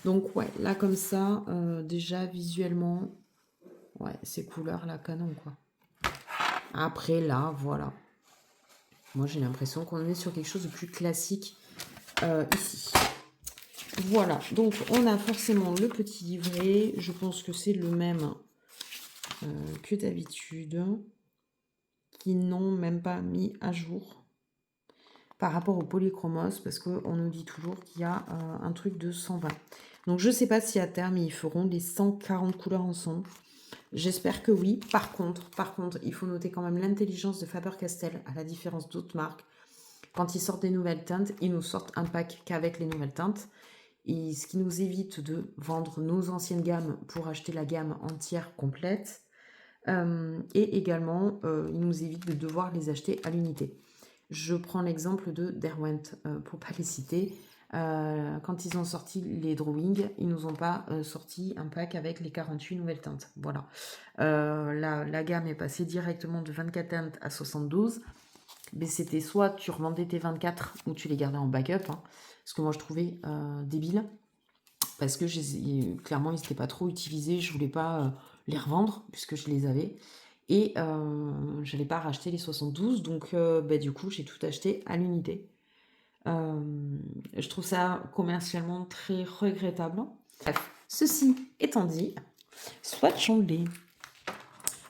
Donc ouais, là comme ça, déjà visuellement, ouais, ces couleurs là, canon quoi. Après là, voilà. Moi j'ai l'impression qu'on est sur quelque chose de plus classique ici. Voilà, donc on a forcément le petit livret. Je pense que c'est le même que d'habitude, qui n'ont même pas mis à jour par rapport au polychromos, parce qu'on nous dit toujours qu'il y a un truc de 120. Donc je ne sais pas si à terme ils feront les 140 couleurs ensemble. J'espère que oui. Par contre, il faut noter quand même l'intelligence de Faber-Castell, à la différence d'autres marques. Quand ils sortent des nouvelles teintes, ils nous sortent un pack qu'avec les nouvelles teintes. Et ce qui nous évite de vendre nos anciennes gammes pour acheter la gamme entière complète. Et également, il nous évite de devoir les acheter à l'unité. Je prends l'exemple de Derwent, pour ne pas les citer. Quand ils ont sorti les drawings, ils nous ont pas sorti un pack avec les 48 nouvelles teintes. Voilà. La gamme est passée directement de 24 teintes à 72. Mais c'était soit tu revendais tes 24 ou tu les gardais en backup. Hein, ce que moi je trouvais débile. Parce que clairement, ils n'étaient pas trop utilisés. Je voulais pas les revendre puisque je les avais. Et je n'allais pas racheter les 72. Donc, du coup, j'ai tout acheté à l'unité. Je trouve ça commercialement très regrettable. Bref, ceci étant dit, swatchons-les.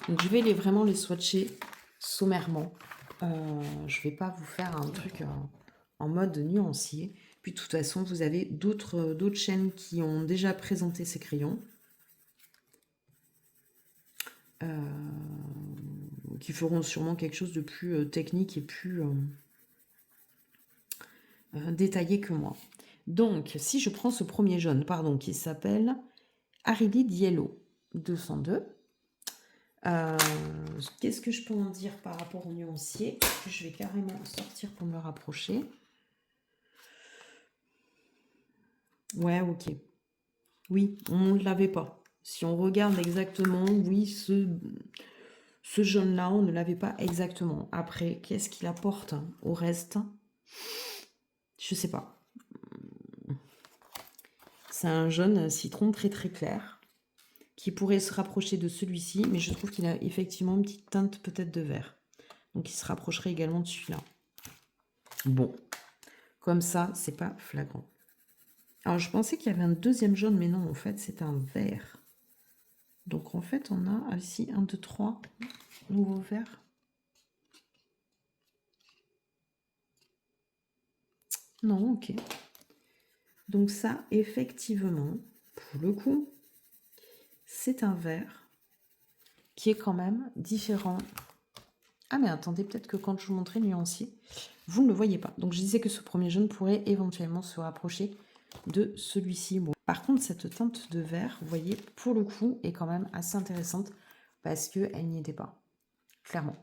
Donc, je vais vraiment les swatcher sommairement. Je vais pas vous faire un truc en mode nuancier. Puis de toute façon, vous avez d'autres chaînes qui ont déjà présenté ces crayons. Qui feront sûrement quelque chose de plus technique et plus détaillé que moi. Donc, si je prends ce premier jaune, pardon, qui s'appelle Aridid Yellow 202, qu'est-ce que je peux en dire par rapport au nuancier? Je vais carrément sortir pour me le rapprocher. Ouais, ok. Oui, on ne l'avait pas. Si on regarde exactement, oui, ce jaune-là, on ne l'avait pas exactement. Après, qu'est-ce qu'il apporte au reste? Je sais pas. C'est un jaune citron très très clair qui pourrait se rapprocher de celui-ci, mais je trouve qu'il a effectivement une petite teinte peut-être de vert. Donc il se rapprocherait également de celui-là. Bon, comme ça, c'est pas flagrant. Alors je pensais qu'il y avait un deuxième jaune, mais non, en fait, c'est un vert. Donc en fait, on a ici 1, 2, 3 nouveaux verts. Non, ok. Donc ça, effectivement, pour le coup, c'est un vert qui est quand même différent. Ah mais attendez, peut-être que quand je vous montrais le nuancier, vous ne le voyez pas. Donc je disais que ce premier jaune pourrait éventuellement se rapprocher de celui-ci. Bon. Par contre, cette teinte de vert, vous voyez, pour le coup, est quand même assez intéressante parce qu'elle n'y était pas, clairement.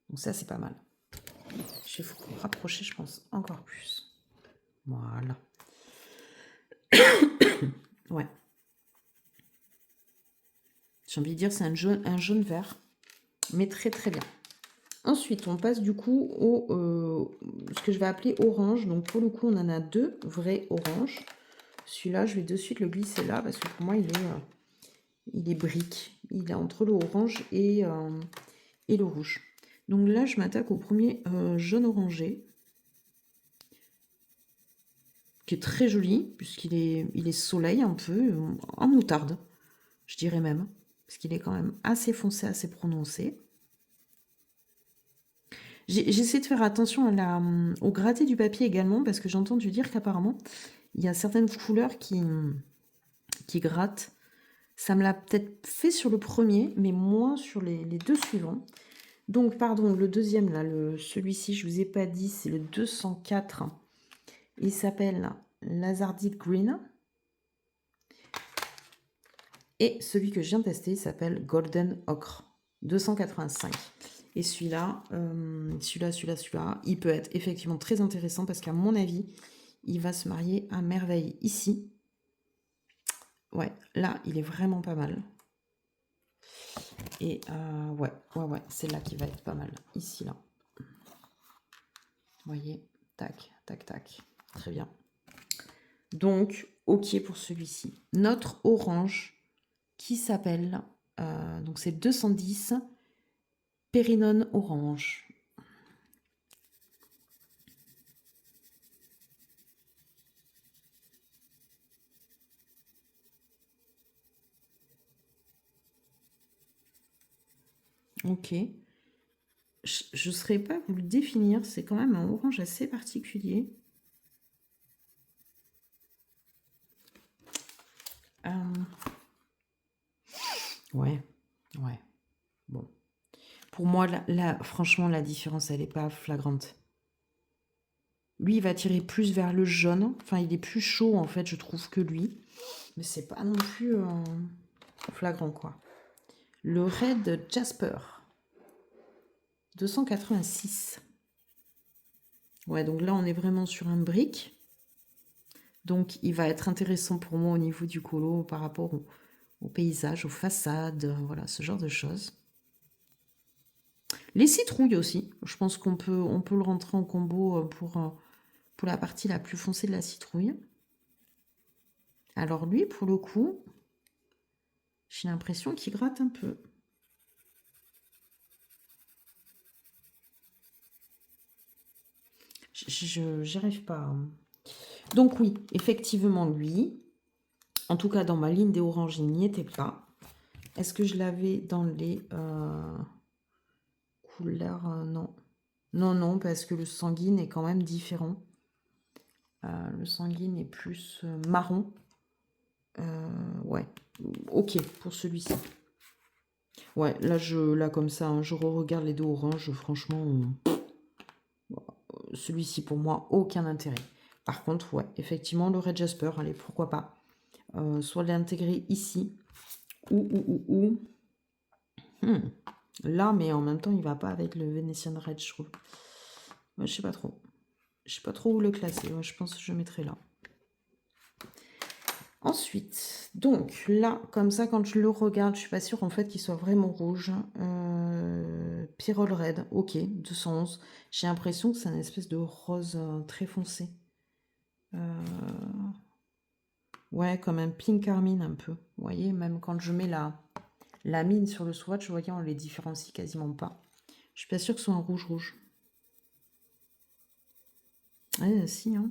Donc ça, c'est pas mal. Il faut rapprocher, je pense, encore plus. Voilà. Ouais. J'ai envie de dire, c'est un jaune vert, mais très très bien. Ensuite, on passe du coup au ce que je vais appeler orange. Donc pour le coup, on en a deux vrais oranges. Celui-là, je vais de suite le glisser là parce que pour moi, il est brique. Il est entre le orange et le rouge. Donc là, je m'attaque au premier jaune orangé, qui est très joli, puisqu'il est soleil un peu, en moutarde, je dirais même, parce qu'il est quand même assez foncé, assez prononcé. J'essaie de faire attention au gratté du papier également, parce que j'ai entendu dire qu'apparemment, il y a certaines couleurs qui grattent. Ça me l'a peut-être fait sur le premier, mais moins sur les deux suivants. Donc, pardon, le deuxième, là, celui-ci, je ne vous ai pas dit, c'est le 204. Il s'appelle Lazardite Green. Et celui que je viens de tester, il s'appelle Golden Ocre, 285. Et celui-là, il peut être effectivement très intéressant parce qu'à mon avis, il va se marier à merveille ici. Ouais, là, il est vraiment pas mal. Et ouais, c'est là qui va être pas mal. Ici, là. Vous voyez, tac, tac, tac. Très bien. Donc, ok pour celui-ci. Notre orange qui s'appelle, donc c'est 210 Périnone orange. Ok. Je ne saurais pas vous le définir. C'est quand même un orange assez particulier. Ouais. Bon. Pour moi, là, franchement, la différence, elle n'est pas flagrante. Lui, il va tirer plus vers le jaune. Enfin, il est plus chaud, en fait, je trouve, que lui. Mais c'est pas non plus flagrant, quoi. Le Red Jasper. 286. Ouais, donc là, on est vraiment sur un brick. Donc, il va être intéressant pour moi au niveau du colo par rapport au paysage, aux façades, voilà, ce genre de choses. Les citrouilles aussi. Je pense on peut le rentrer en combo pour la partie la plus foncée de la citrouille. Alors lui, pour le coup, j'ai l'impression qu'il gratte un peu. J'y arrive pas. Donc oui, effectivement, lui, en tout cas dans ma ligne des oranges, il n'y était pas. Est-ce que je l'avais dans les couleurs non. Non, parce que le sanguine est quand même différent. Le sanguine est plus marron. Ouais, ok pour celui-ci. Ouais, là comme ça, hein, je re-regarde les deux oranges. Franchement, celui-ci pour moi, aucun intérêt. Par contre, ouais, effectivement, le Red Jasper, allez, pourquoi pas. Soit l'intégrer ici, ou. Là, mais en même temps, il va pas avec le Venetian Red, je trouve. Je sais pas trop. Je sais pas trop où le classer. Ouais, je pense que je mettrai là. Ensuite, donc là, comme ça, quand je le regarde, je suis pas sûre en fait qu'il soit vraiment rouge. Pyrrole Red, ok, 211. J'ai l'impression que c'est une espèce de rose très foncé. Ouais, comme un pink carmine un peu. Vous voyez, même quand je mets la mine sur le swatch, vous voyez, on les différencie quasiment pas. Je suis pas sûre que ce soit un rouge. Ouais, si, hein.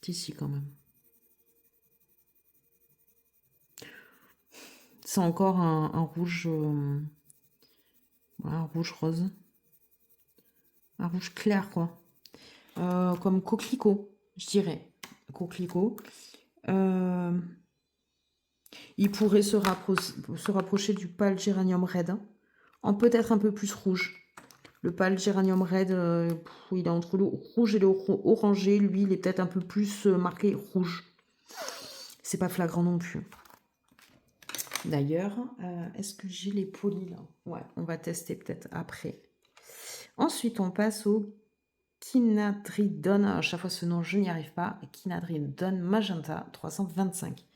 Si, quand même. C'est encore un rouge, voilà, un rouge rose. Un rouge clair, quoi. Comme coquelicot, je dirais. Coquelicot. Il pourrait se rapprocher du pâle géranium red, hein, en peut-être un peu plus rouge. Le pâle géranium red, il est entre le rouge et le orangé. Lui, il est peut-être un peu plus marqué rouge. C'est pas flagrant non plus. D'ailleurs, est-ce que j'ai les polis là? Ouais, on va tester peut-être après. Ensuite, on passe au Quinadridone. À chaque fois, ce nom, je n'y arrive pas. Quinadridone Magenta 325.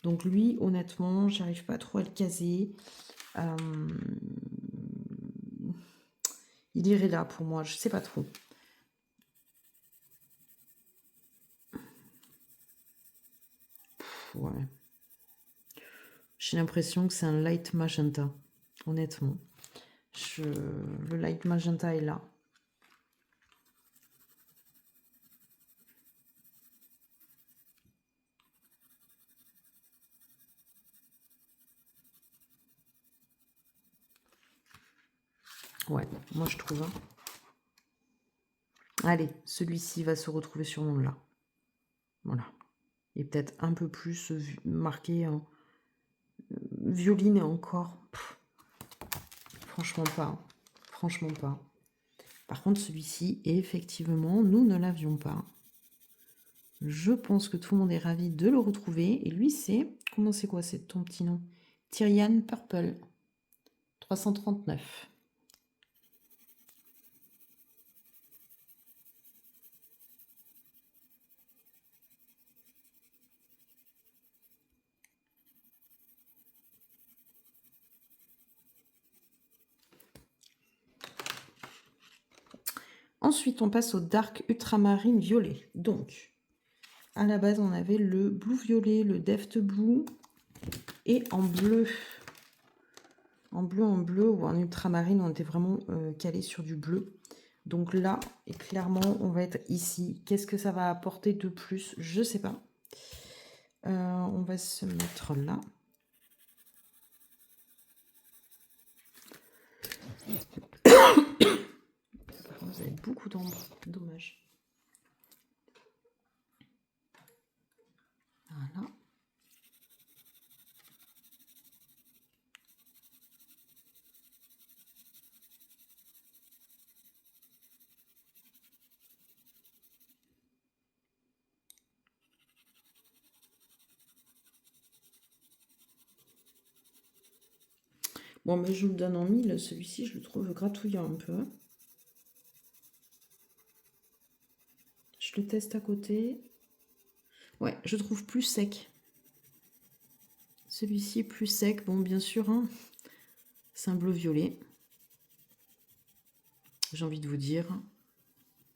Donc lui, honnêtement, j'arrive pas trop à le caser. Il irait là pour moi, je sais pas trop. Ouais. J'ai l'impression que c'est un light magenta, honnêtement. Le light magenta est là. Ouais, moi je trouve. Hein. Allez, celui-ci va se retrouver sur mon là. Voilà. Et peut-être un peu plus marqué en violine encore. Pff, franchement pas. Hein. Franchement pas. Par contre, celui-ci, effectivement, nous ne l'avions pas. Je pense que tout le monde est ravi de le retrouver. Et lui, c'est... Comment c'est quoi, c'est ton petit nom? Tyrian Purple. 339. Ensuite, on passe au Dark Ultramarine Violet. Donc, à la base, on avait le Blue Violet, le Deft Blue et en bleu. En bleu ou en ultramarine, on était vraiment calé sur du bleu. Donc là, et clairement, on va être ici. Qu'est-ce que ça va apporter de plus? Je sais pas. On va se mettre là. Vous avez beaucoup d'ombre, dommage. Voilà. Bon, mais je vous le donne en 1000. Celui-ci, je le trouve gratouillant un peu. Je le teste à côté. Ouais, je trouve plus sec. Celui-ci est plus sec. Bon, bien sûr, hein, c'est un bleu-violet. J'ai envie de vous dire,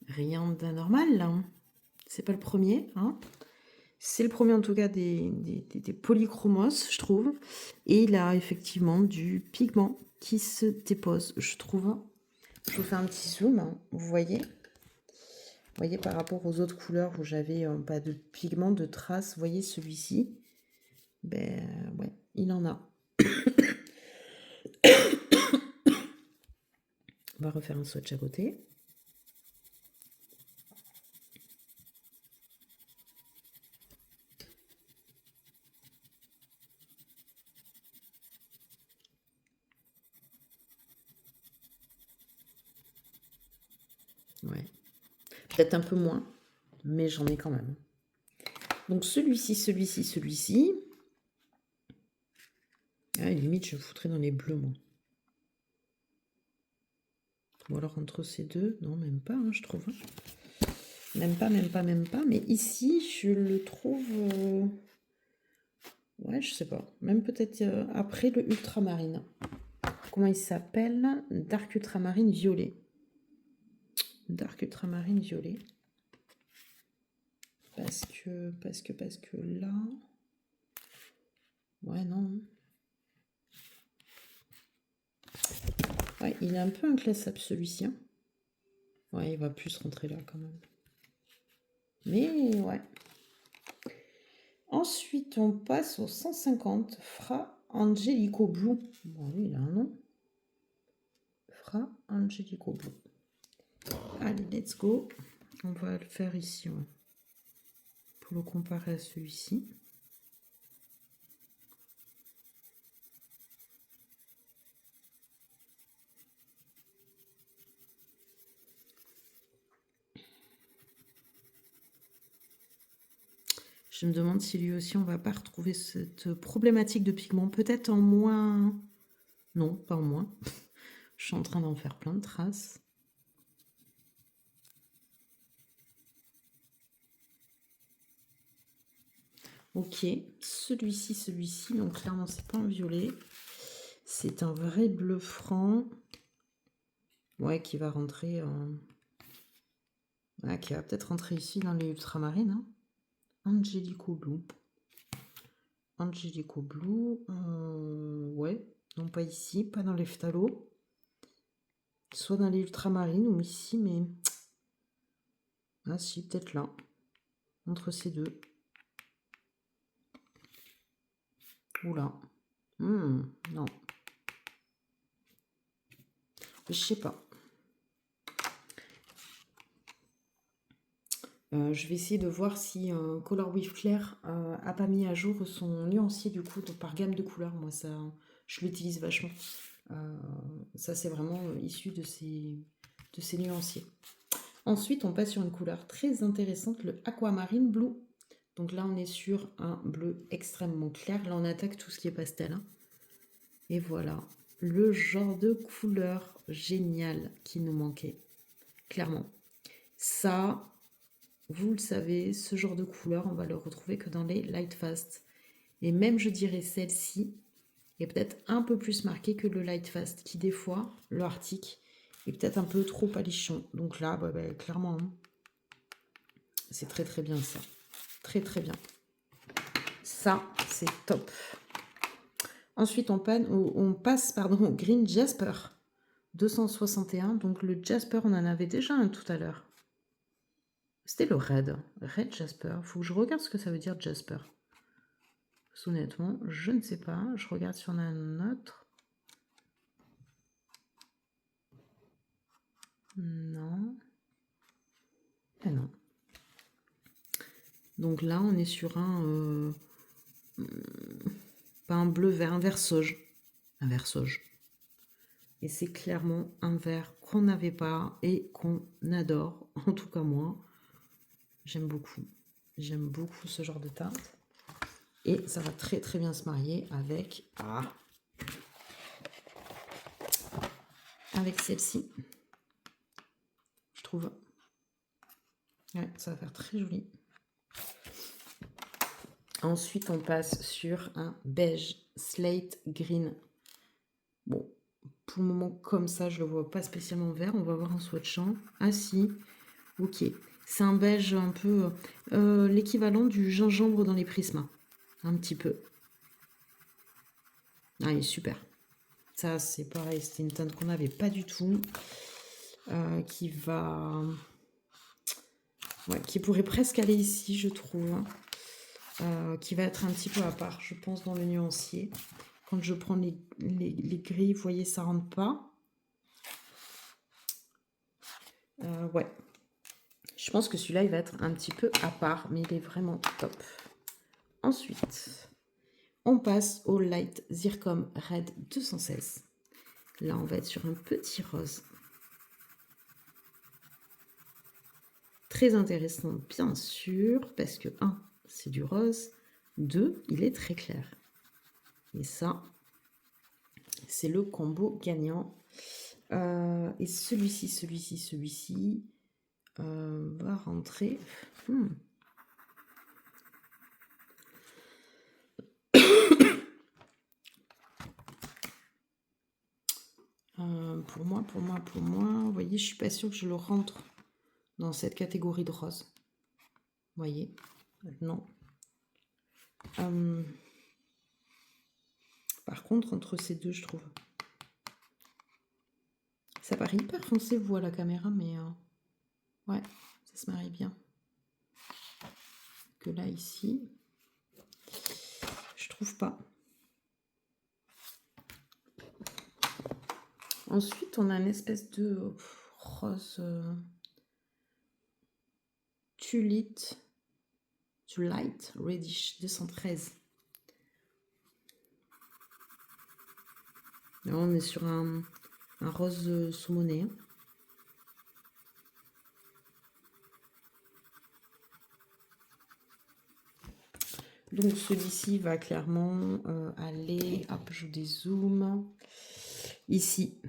rien d'anormal, là. Hein. C'est pas le premier, hein. C'est le premier, en tout cas, des polychromos, je trouve. Et il a effectivement du pigment qui se dépose, je trouve. Je vous fais un petit zoom, hein, vous voyez. Vous voyez, par rapport aux autres couleurs où j'avais pas de pigment, de traces, vous voyez celui-ci, ben ouais, il en a. On va refaire un swatch à côté. Ouais. Peut-être un peu moins, mais j'en ai quand même. Donc celui-ci, celui-ci, celui-ci. Ah, limite, je foutrais dans les bleus, moi. Ou alors entre ces deux, non, même pas, hein, je trouve. Même pas, même pas, même pas. Mais ici, je le trouve... Ouais, je sais pas. Même peut-être après le ultramarine. Comment il s'appelle? Dark Ultramarine Violet. Dark Ultramarine Violet. Parce que là... Ouais, non. Ouais, il est un peu inclassable celui-ci. Hein. Ouais, il va plus rentrer là quand même. Mais ouais. Ensuite, on passe au 150 Fra Angelico Blue. Bon, lui, il a un nom. Fra Angelico Blue. Allez, let's go. On va le faire ici, ouais, pour le comparer à celui-ci. Je me demande si lui aussi, on va pas retrouver cette problématique de pigment. Peut-être en moins... Non, pas en moins. Je suis en train d'en faire plein de traces. Ok, celui-ci, donc clairement, c'est pas un violet. C'est un vrai bleu franc. Ouais, qui va rentrer... Ah, qui va peut-être rentrer ici dans les ultramarines. Hein. Angelico Blue. Angelico Blue. Ouais, non pas ici, pas dans les phtalos. Soit dans les ultramarines ou ici, mais... Ah si, peut-être là. Entre ces deux. Oula. Non. Je sais pas. Je vais essayer de voir si Color with Claire a pas mis à jour son nuancier du coup par gamme de couleurs. Moi, ça, je l'utilise vachement. Ça, c'est vraiment issu de ces nuanciers. Ensuite, on passe sur une couleur très intéressante, le Aquamarine Blue. Donc là, on est sur un bleu extrêmement clair. Là, on attaque tout ce qui est pastel. Hein. Et voilà, le genre de couleur géniale qui nous manquait. Clairement. Ça, vous le savez, ce genre de couleur, on va le retrouver que dans les Light Fast. Et même, je dirais, celle-ci est peut-être un peu plus marquée que le Light Fast, qui des fois, le Arctic, est peut-être un peu trop palichon. Donc là, clairement, hein, c'est très très bien ça. Très très bien. Ça, c'est top. Ensuite, on passe au Green Jasper 261. Donc le Jasper, on en avait déjà un tout à l'heure. C'était le Red. Red Jasper. Il faut que je regarde ce que ça veut dire Jasper. Honnêtement, je ne sais pas. Je regarde si on a un autre. Non. Ah non. Donc là, on est sur un... pas un bleu vert, un vert sauge. Un vert sauge. Et c'est clairement un vert qu'on n'avait pas et qu'on adore. En tout cas, moi, j'aime beaucoup. J'aime beaucoup ce genre de teinte. Et ça va très très bien se marier avec... avec celle-ci. Je trouve. Ouais, ça va faire très joli. Ensuite, on passe sur un beige slate green. Bon, pour le moment, comme ça, je ne le vois pas spécialement vert. On va voir un swatchant. Ah si, ok. C'est un beige un peu l'équivalent du gingembre dans les prismes. Un petit peu. Ah, il est super. Ça, c'est pareil. C'était une teinte qu'on n'avait pas du tout. Qui va... Ouais, qui pourrait presque aller ici, je trouve. Qui va être un petit peu à part, je pense, dans le nuancier. Quand je prends les gris, vous voyez, ça rentre pas. Ouais. Je pense que celui-là, il va être un petit peu à part, mais il est vraiment top. Ensuite, on passe au Light Zircon Red 216. Là, on va être sur un petit rose. Très intéressant, bien sûr, parce que 1, c'est du rose. 2, il est très clair. Et ça, c'est le combo gagnant. Et celui-ci va rentrer. Pour moi, vous voyez, je suis pas sûre que je le rentre dans cette catégorie de rose. Vous voyez, maintenant. Par contre, entre ces deux, je trouve. Ça paraît hyper foncé, vous, à la caméra, mais ouais, ça se marie bien. Que là, ici, je trouve pas. Ensuite, on a une espèce de rose tulite reddish 213. Là, on est sur un rose saumoné. Donc celui-ci va clairement aller, hop, je dézoome, ici.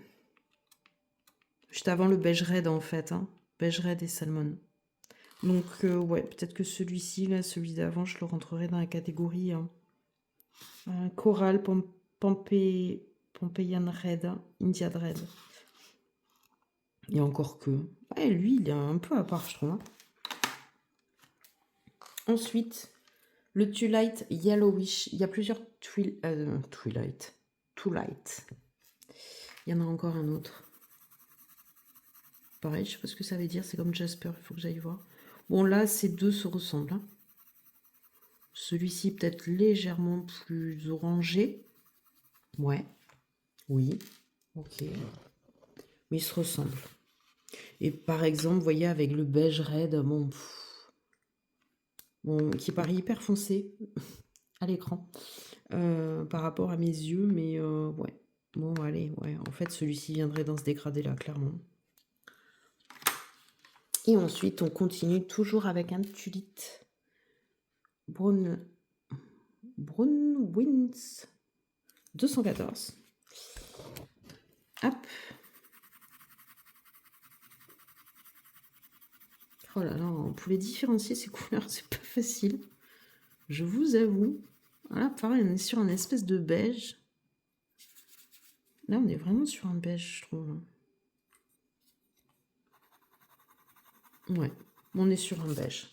Juste avant le beige red en fait, hein. Beige red et salmon. Donc ouais, peut-être que celui-ci, là, celui d'avant, je le rentrerai dans la catégorie coral, Pompeian red, India red. Et encore que, ouais, lui, il est un peu à part, je trouve. Hein. Ensuite, le Too Light Yellowish. Il y a plusieurs Too Light. Il y en a encore un autre. Pareil, je sais pas ce que ça veut dire. C'est comme Jasper, il faut que j'aille voir. Bon, là, ces deux se ressemblent. Hein. Celui-ci peut-être légèrement plus orangé. Ouais. Oui. Ok. Mais ils se ressemblent. Et par exemple, vous voyez, avec le beige red, bon, qui paraît hyper foncé à l'écran par rapport à mes yeux, mais ouais. Bon, allez, ouais. En fait, celui-ci viendrait dans ce dégradé-là, clairement. Et ensuite, on continue toujours avec un tulite Brown Winds 214. Hop. Oh là là, on pouvait différencier ces couleurs, c'est pas facile. Je vous avoue. Là, pareil, on est sur un espèce de beige. Là, on est vraiment sur un beige, je trouve. Ouais, on est sur un beige.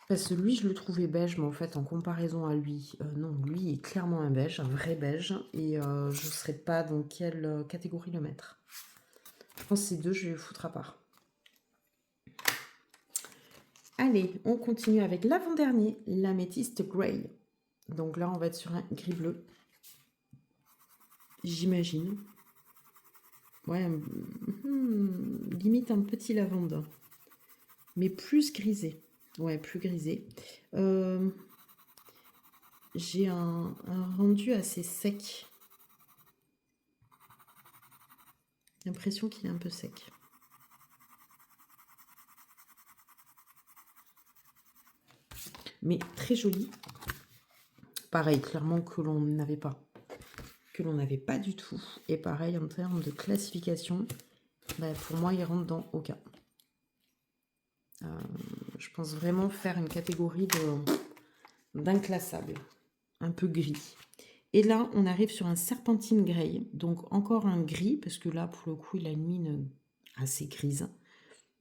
Parce que lui, je le trouvais beige, mais en fait, en comparaison à lui, non, lui est clairement un beige, un vrai beige. Et je ne saurais pas dans quelle catégorie le mettre. Je pense que ces deux, je vais les foutre à part. Allez, on continue avec l'avant-dernier, l'améthyste Grey. Donc là, on va être sur un gris-bleu. J'imagine. Ouais, limite un petit lavande. Mais plus grisé. Ouais, plus grisé. J'ai un rendu assez sec. J'ai l'impression qu'il est un peu sec. Mais très joli. Pareil, clairement que l'on n'avait pas. Que l'on n'avait pas du tout. Et pareil, en termes de classification, bah, pour moi, il rentre dans aucun. Je pense vraiment faire une catégorie d'inclassable. Un peu gris. Et là, on arrive sur un serpentine grey. Donc encore un gris, parce que là, pour le coup, il a une mine assez grise.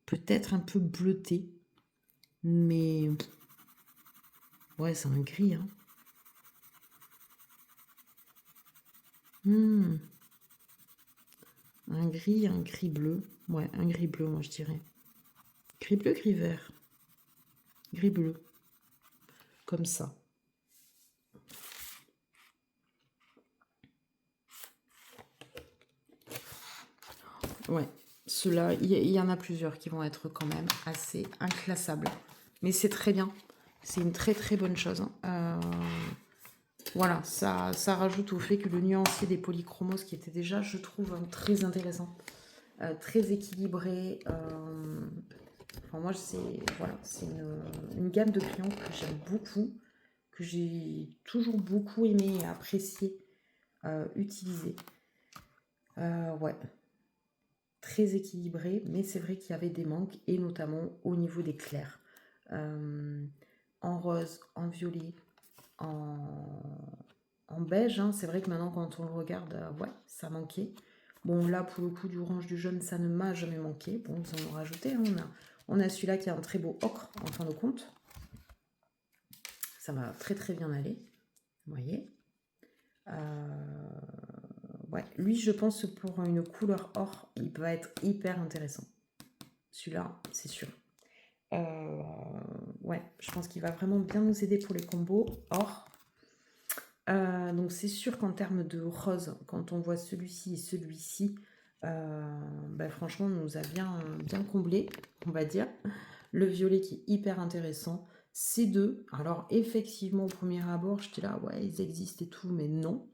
Peut-être un peu bleuté. Mais ouais, c'est un gris. Hein. Un gris bleu. Ouais, un gris bleu, moi je dirais. Gris bleu, gris vert. Gris bleu. Comme ça. Ouais, ceux-là, il y en a plusieurs qui vont être quand même assez inclassables. Mais c'est très bien. C'est une très très bonne chose. Voilà, ça rajoute au fait que le nuancier des polychromos, qui était déjà, je trouve, très intéressant, très équilibré. Enfin, moi, c'est une gamme de crayons que j'aime beaucoup, que j'ai toujours beaucoup aimé et apprécié utiliser. Ouais, très équilibré, mais c'est vrai qu'il y avait des manques, et notamment au niveau des clairs. En rose, en violet, en beige, hein. C'est vrai que maintenant quand on le regarde, ouais, ça manquait. Bon, là pour le coup, du orange, du jaune, ça ne m'a jamais manqué. Bon, vous en rajoutez, hein. On a celui-là qui a un très beau ocre en fin de compte. Ça va très très bien aller, vous voyez. Ouais, lui je pense que pour une couleur or, il va être hyper intéressant. Celui-là, c'est sûr. Ouais, je pense qu'il va vraiment bien nous aider pour les combos or. Donc c'est sûr qu'en termes de rose, quand on voit celui-ci et celui-ci, bah, franchement, on nous a bien comblé, on va dire. Le violet qui est hyper intéressant. Ces deux, alors effectivement, au premier abord, j'étais là, ouais, ils existent et tout, mais non.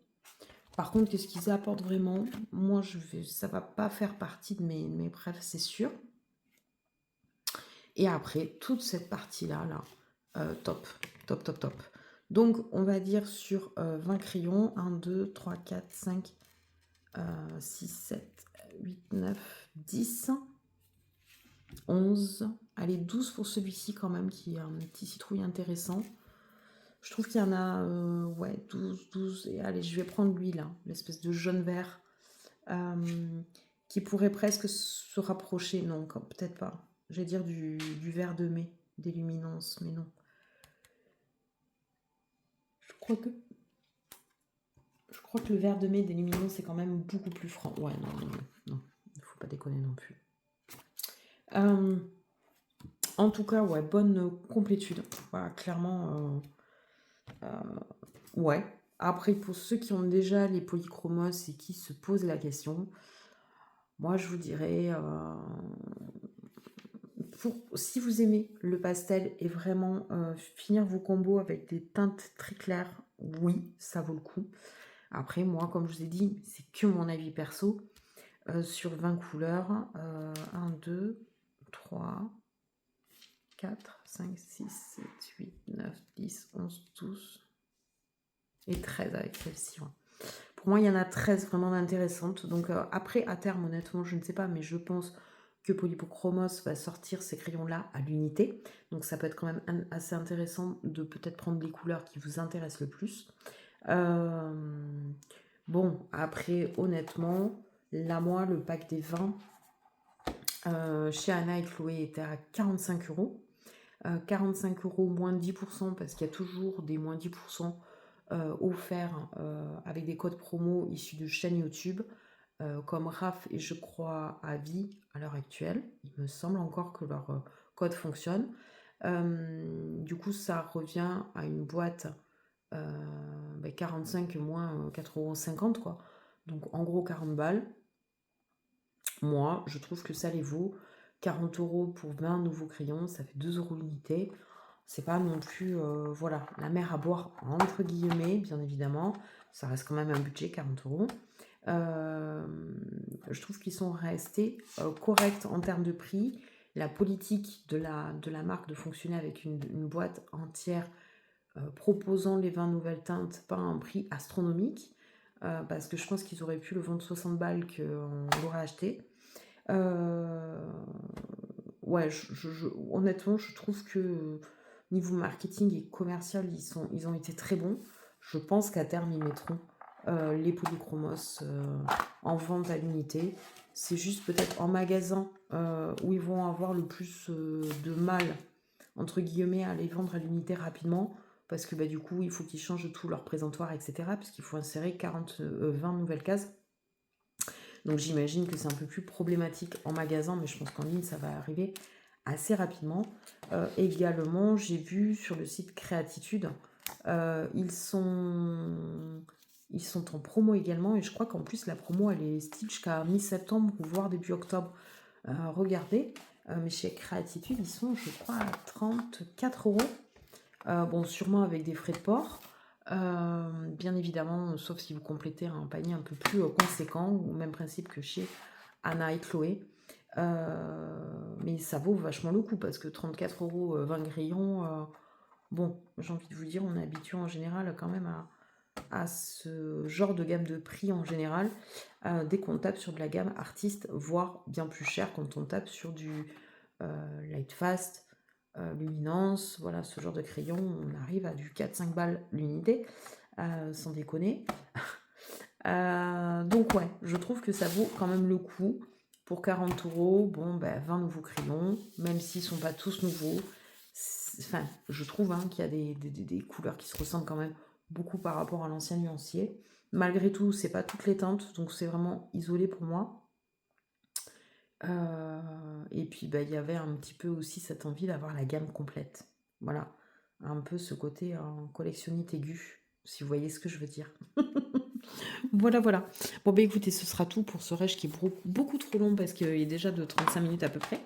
Par contre, qu'est-ce qu'ils apportent vraiment? Moi, ça va pas faire partie de mes préf, c'est sûr. Et après, toute cette partie-là, top, top, top, top. Donc, on va dire sur 20 crayons, 1, 2, 3, 4, 5, 6, 7, 8, 9, 10, 11, allez, 12 pour celui-ci quand même, qui est un petit citrouille intéressant. Je trouve qu'il y en a, ouais, 12, et allez, je vais prendre lui, là, l'espèce de jaune-vert, qui pourrait presque se rapprocher, non, peut-être pas. Je vais dire du vert de mai, des luminances, mais non. Je crois que le vert de mai des luminances, c'est quand même beaucoup plus franc. Ouais, non, il ne faut pas déconner non plus. En tout cas, ouais, bonne complétude. Voilà, clairement, ouais. Après, pour ceux qui ont déjà les polychromos et qui se posent la question, moi, je vous dirais, si vous aimez le pastel et vraiment finir vos combos avec des teintes très claires, oui, ça vaut le coup. Après, moi, comme je vous ai dit, c'est que mon avis perso. Sur 20 couleurs, 1, 2, 3, 4, 5, 6, 7, 8, 9, 10, 11, 12 et 13 avec celle-ci. Ouais. Pour moi, il y en a 13 vraiment intéressantes. Donc après, à terme, honnêtement, je ne sais pas, mais je pense que Polypochromos va sortir ces crayons-là à l'unité. Donc ça peut être quand même assez intéressant de peut-être prendre les couleurs qui vous intéressent le plus. Bon, après, honnêtement, là, moi, le pack des 20 chez Anna et Chloé était à 45 €. 45 € moins 10% parce qu'il y a toujours des moins 10% offerts avec des codes promo issus de chaînes YouTube comme RAF et je crois Avis à l'heure actuelle. Il me semble encore que leur code fonctionne. Du coup, ça revient à une boîte 45 moins 4,50 € quoi. Donc en gros 40 balles. Moi, je trouve que ça les vaut. 40 € pour 20 nouveaux crayons, ça fait 2 € l'unité. C'est pas non plus, voilà, la mer à boire, entre guillemets, bien évidemment. Ça reste quand même un budget, 40 €. Je trouve qu'ils sont restés corrects en termes de prix. La politique de la marque de fonctionner avec une boîte entière proposant les 20 nouvelles teintes, pas à un prix astronomique, parce que je pense qu'ils auraient pu le vendre 60 balles qu'on l'aurait acheté. Ouais, honnêtement, je trouve que niveau marketing et commercial, ils ont été très bons. Je pense qu'à terme, ils mettront les polychromos en vente à l'unité. C'est juste peut-être en magasin où ils vont avoir le plus de mal, entre guillemets, à les vendre à l'unité rapidement. Parce que bah, du coup, il faut qu'ils changent tout leur présentoir, etc. Parce qu'il faut insérer 20 nouvelles cases. Donc j'imagine que c'est un peu plus problématique en magasin, mais je pense qu'en ligne, ça va arriver assez rapidement. Également, j'ai vu sur le site Créatitude, ils sont en promo également, et je crois qu'en plus, la promo, elle est style jusqu'à mi-septembre, voire début octobre. Regardez, mais chez Créatitude, ils sont, je crois, à 34 €. Bon, sûrement avec des frais de port. Bien évidemment, sauf si vous complétez un panier un peu plus conséquent, au même principe que chez Anna et Chloé. Mais ça vaut vachement le coup parce que 34 €, 20 grillons, bon, j'ai envie de vous dire, on est habitué en général quand même à ce genre de gamme de prix en général, dès qu'on tape sur de la gamme artiste, voire bien plus cher quand on tape sur du Lightfast, Luminance, voilà, ce genre de crayon, on arrive à du 4-5 balles l'unité, sans déconner. Donc ouais, je trouve que ça vaut quand même le coup. Pour 40 €, bon, 20 nouveaux crayons, même s'ils ne sont pas tous nouveaux. Enfin, je trouve qu'il y a des couleurs qui se ressemblent quand même beaucoup par rapport à l'ancien nuancier. Malgré tout, c'est pas toutes les teintes, donc c'est vraiment isolé pour moi. Et puis, il y avait un petit peu aussi cette envie d'avoir la gamme complète. Voilà, un peu ce côté collectionnite aiguë si vous voyez ce que je veux dire. Voilà, voilà. Bon, bah écoutez, ce sera tout pour ce rush qui est beaucoup trop long parce qu'il est déjà de 35 minutes à peu près.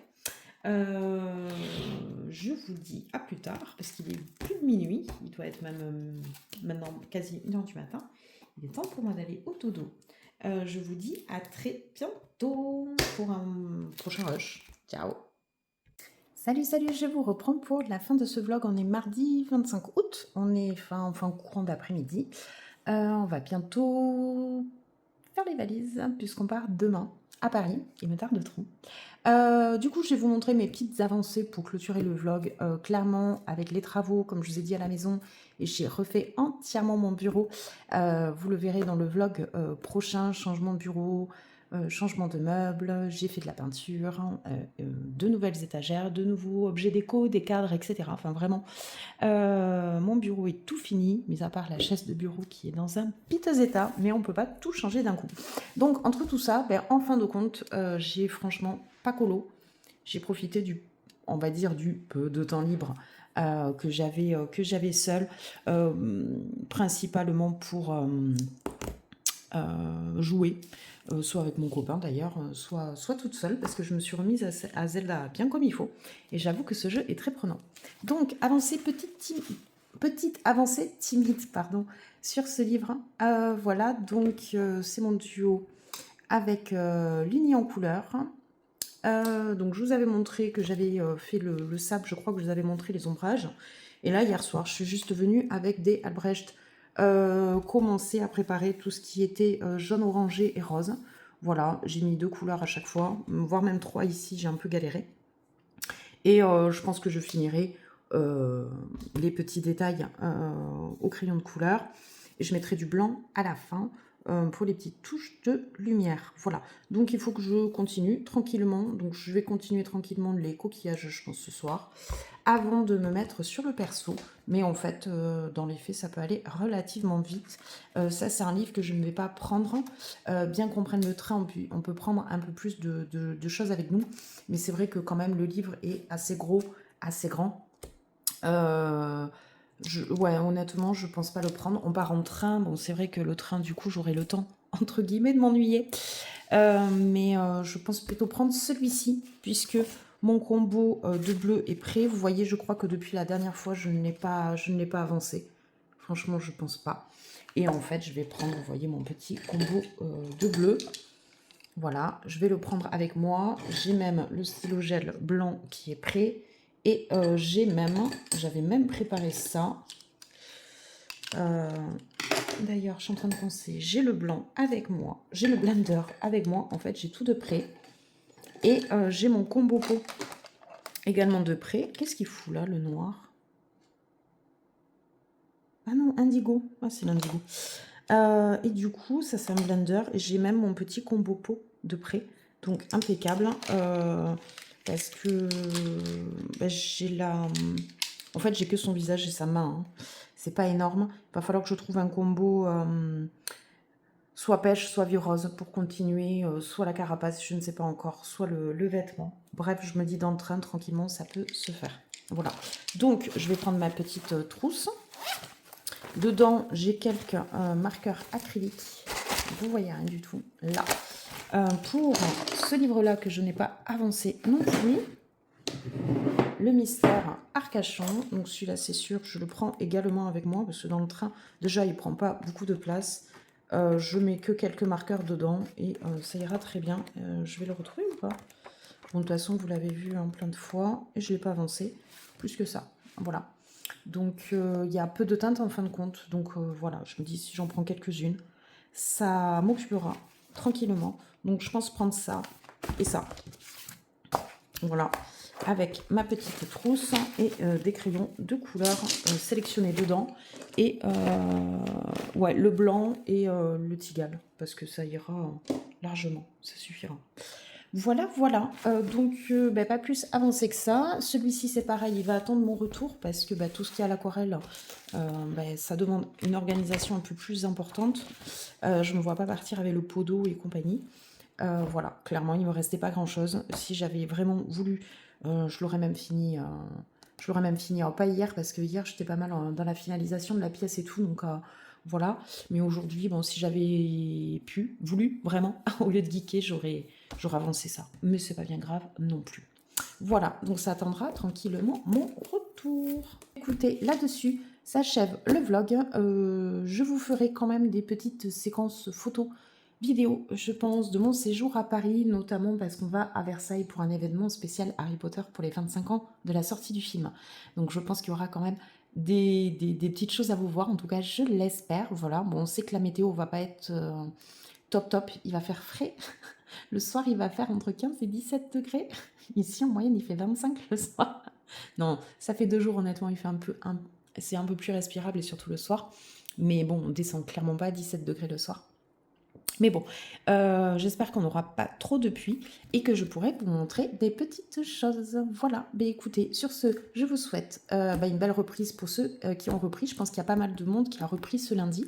Je vous dis à plus tard parce qu'il est plus de minuit. Il doit être même maintenant quasi 1h du matin. Il est temps pour moi d'aller au dodo. Je vous dis à très bientôt pour un prochain rush. Ciao. Salut, salut, je vous reprends pour la fin de ce vlog. On est mardi 25 août, on est fin courant d'après-midi. On va bientôt faire les valises puisqu'on part demain à Paris. Il me tarde trop. Du coup, je vais vous montrer mes petites avancées pour clôturer le vlog. Clairement, avec les travaux, comme je vous ai dit à la maison, et j'ai refait entièrement mon bureau. Vous le verrez dans le vlog prochain, changement de bureau, changement de meubles, j'ai fait de la peinture, de nouvelles étagères, de nouveaux objets déco, des cadres, etc. Enfin vraiment, mon bureau est tout fini, mis à part la chaise de bureau qui est dans un piteux état, mais on ne peut pas tout changer d'un coup. Donc entre tout ça, en fin de compte, j'ai franchement pas colo. J'ai profité du, on va dire, du peu de temps libre que j'avais seul, principalement pour jouer, soit avec mon copain d'ailleurs, soit toute seule, parce que je me suis remise à Zelda bien comme il faut, et j'avoue que ce jeu est très prenant. Donc, petite avancée timide, pardon, sur ce livre. Voilà, donc c'est mon duo avec l'Uni en couleur. Donc je vous avais montré que j'avais fait le sable, je crois que je vous avais montré les ombrages. Et là, hier soir, je suis juste venue avec des Albrecht, commencer à préparer tout ce qui était jaune, orangé et rose. Voilà, j'ai mis 2 couleurs à chaque fois, voire même 3 ici, j'ai un peu galéré. Et je pense que je finirai les petits détails au crayon de couleur. Et je mettrai du blanc à la fin pour les petites touches de lumière. Voilà, donc il faut que je continue tranquillement. Donc je vais continuer tranquillement les coquillages, je pense, ce soir, avant de me mettre sur le perso. Mais en fait, dans les faits, ça peut aller relativement vite. Ça, c'est un livre que je ne vais pas prendre. Bien qu'on prenne le train, on peut prendre un peu plus de choses avec nous. Mais c'est vrai que quand même, le livre est assez gros, assez grand. Ouais, honnêtement, je pense pas le prendre. On part en train. Bon, c'est vrai que le train, du coup, j'aurai le temps, entre guillemets, de m'ennuyer. Mais je pense plutôt prendre celui-ci, puisque mon combo de bleu est prêt. Vous voyez, je crois que depuis la dernière fois, je ne l'ai pas avancé. Franchement, je pense pas. Et en fait, je vais prendre, vous voyez, mon petit combo de bleu. Voilà, je vais le prendre avec moi. J'ai même le stylo gel blanc qui est prêt. Et j'avais même préparé ça. D'ailleurs, je suis en train de penser, j'ai le blanc avec moi, j'ai le blender avec moi, en fait, j'ai tout de près. Et j'ai mon combo pot également de près. Qu'est-ce qu'il fout là, le noir? Ah non, indigo. Ah, c'est l'indigo. Et du coup, ça c'est un blender. Et j'ai même mon petit combo pot de près. Donc impeccable. Parce que j'ai la... En fait, j'ai que son visage et sa main. Hein. C'est pas énorme. Il va falloir que je trouve un combo soit pêche, soit vie rose pour continuer. Soit la carapace, je ne sais pas encore. Soit le vêtement. Bref, je me dis dans le train, tranquillement, ça peut se faire. Voilà. Donc, je vais prendre ma petite trousse. Dedans, j'ai quelques marqueurs acryliques. Vous voyez rien du tout là. Pour ce livre-là que je n'ai pas avancé non plus, le mystère Arcachon. Donc celui-là, c'est sûr, je le prends également avec moi parce que dans le train, déjà, il ne prend pas beaucoup de place. Je mets que quelques marqueurs dedans et ça ira très bien. Je vais le retrouver ou pas? Bon, de toute façon, vous l'avez vu plein de fois et je ne l'ai pas avancé plus que ça. Voilà. Donc, il y a peu de teintes en fin de compte. Donc, voilà, je me dis, si j'en prends quelques-unes, ça m'occupera tranquillement. Donc, je pense prendre ça et ça. Voilà, avec ma petite trousse et des crayons de couleur sélectionnés dedans. Et ouais, le blanc et le tigal, parce que ça ira largement, ça suffira. Voilà, voilà. Donc, pas plus avancé que ça. Celui-ci, c'est pareil, il va attendre mon retour parce que tout ce qui est à l'aquarelle, ça demande une organisation un peu plus importante. Je ne me vois pas partir avec le pot d'eau et compagnie. Voilà, clairement, il ne me restait pas grand-chose. Si j'avais vraiment voulu, je l'aurais même fini. Pas hier, parce que hier, j'étais pas mal dans la finalisation de la pièce et tout. Donc, voilà. Mais aujourd'hui, bon, si j'avais voulu, vraiment, au lieu de geeker, j'aurais avancé ça. Mais c'est pas bien grave non plus. Voilà, donc ça attendra tranquillement mon retour. Écoutez, là-dessus, s'achève le vlog. Je vous ferai quand même des petites séquences photos, vidéos, je pense, de mon séjour à Paris, notamment parce qu'on va à Versailles pour un événement spécial Harry Potter pour les 25 ans de la sortie du film. Donc je pense qu'il y aura quand même des petites choses à vous voir, en tout cas je l'espère. Voilà, bon, on sait que la météo va pas être top, il va faire frais. Le soir, il va faire entre 15 et 17 degrés. Ici, en moyenne, il fait 25 le soir. Non, ça fait 2 jours, honnêtement, il fait c'est un peu plus respirable et surtout le soir. Mais bon, on descend clairement pas à 17 degrés le soir. Mais bon, j'espère qu'on n'aura pas trop de pluie et que je pourrai vous montrer des petites choses. Voilà, bah écoutez, sur ce, je vous souhaite une belle reprise pour ceux qui ont repris. Je pense qu'il y a pas mal de monde qui a repris ce lundi.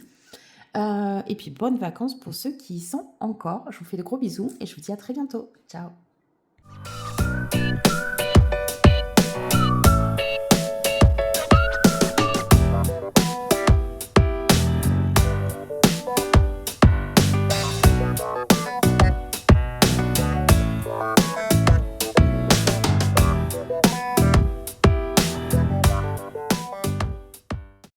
Et puis bonnes vacances pour ceux qui y sont encore. Je vous fais de gros bisous et je vous dis à très bientôt. Ciao.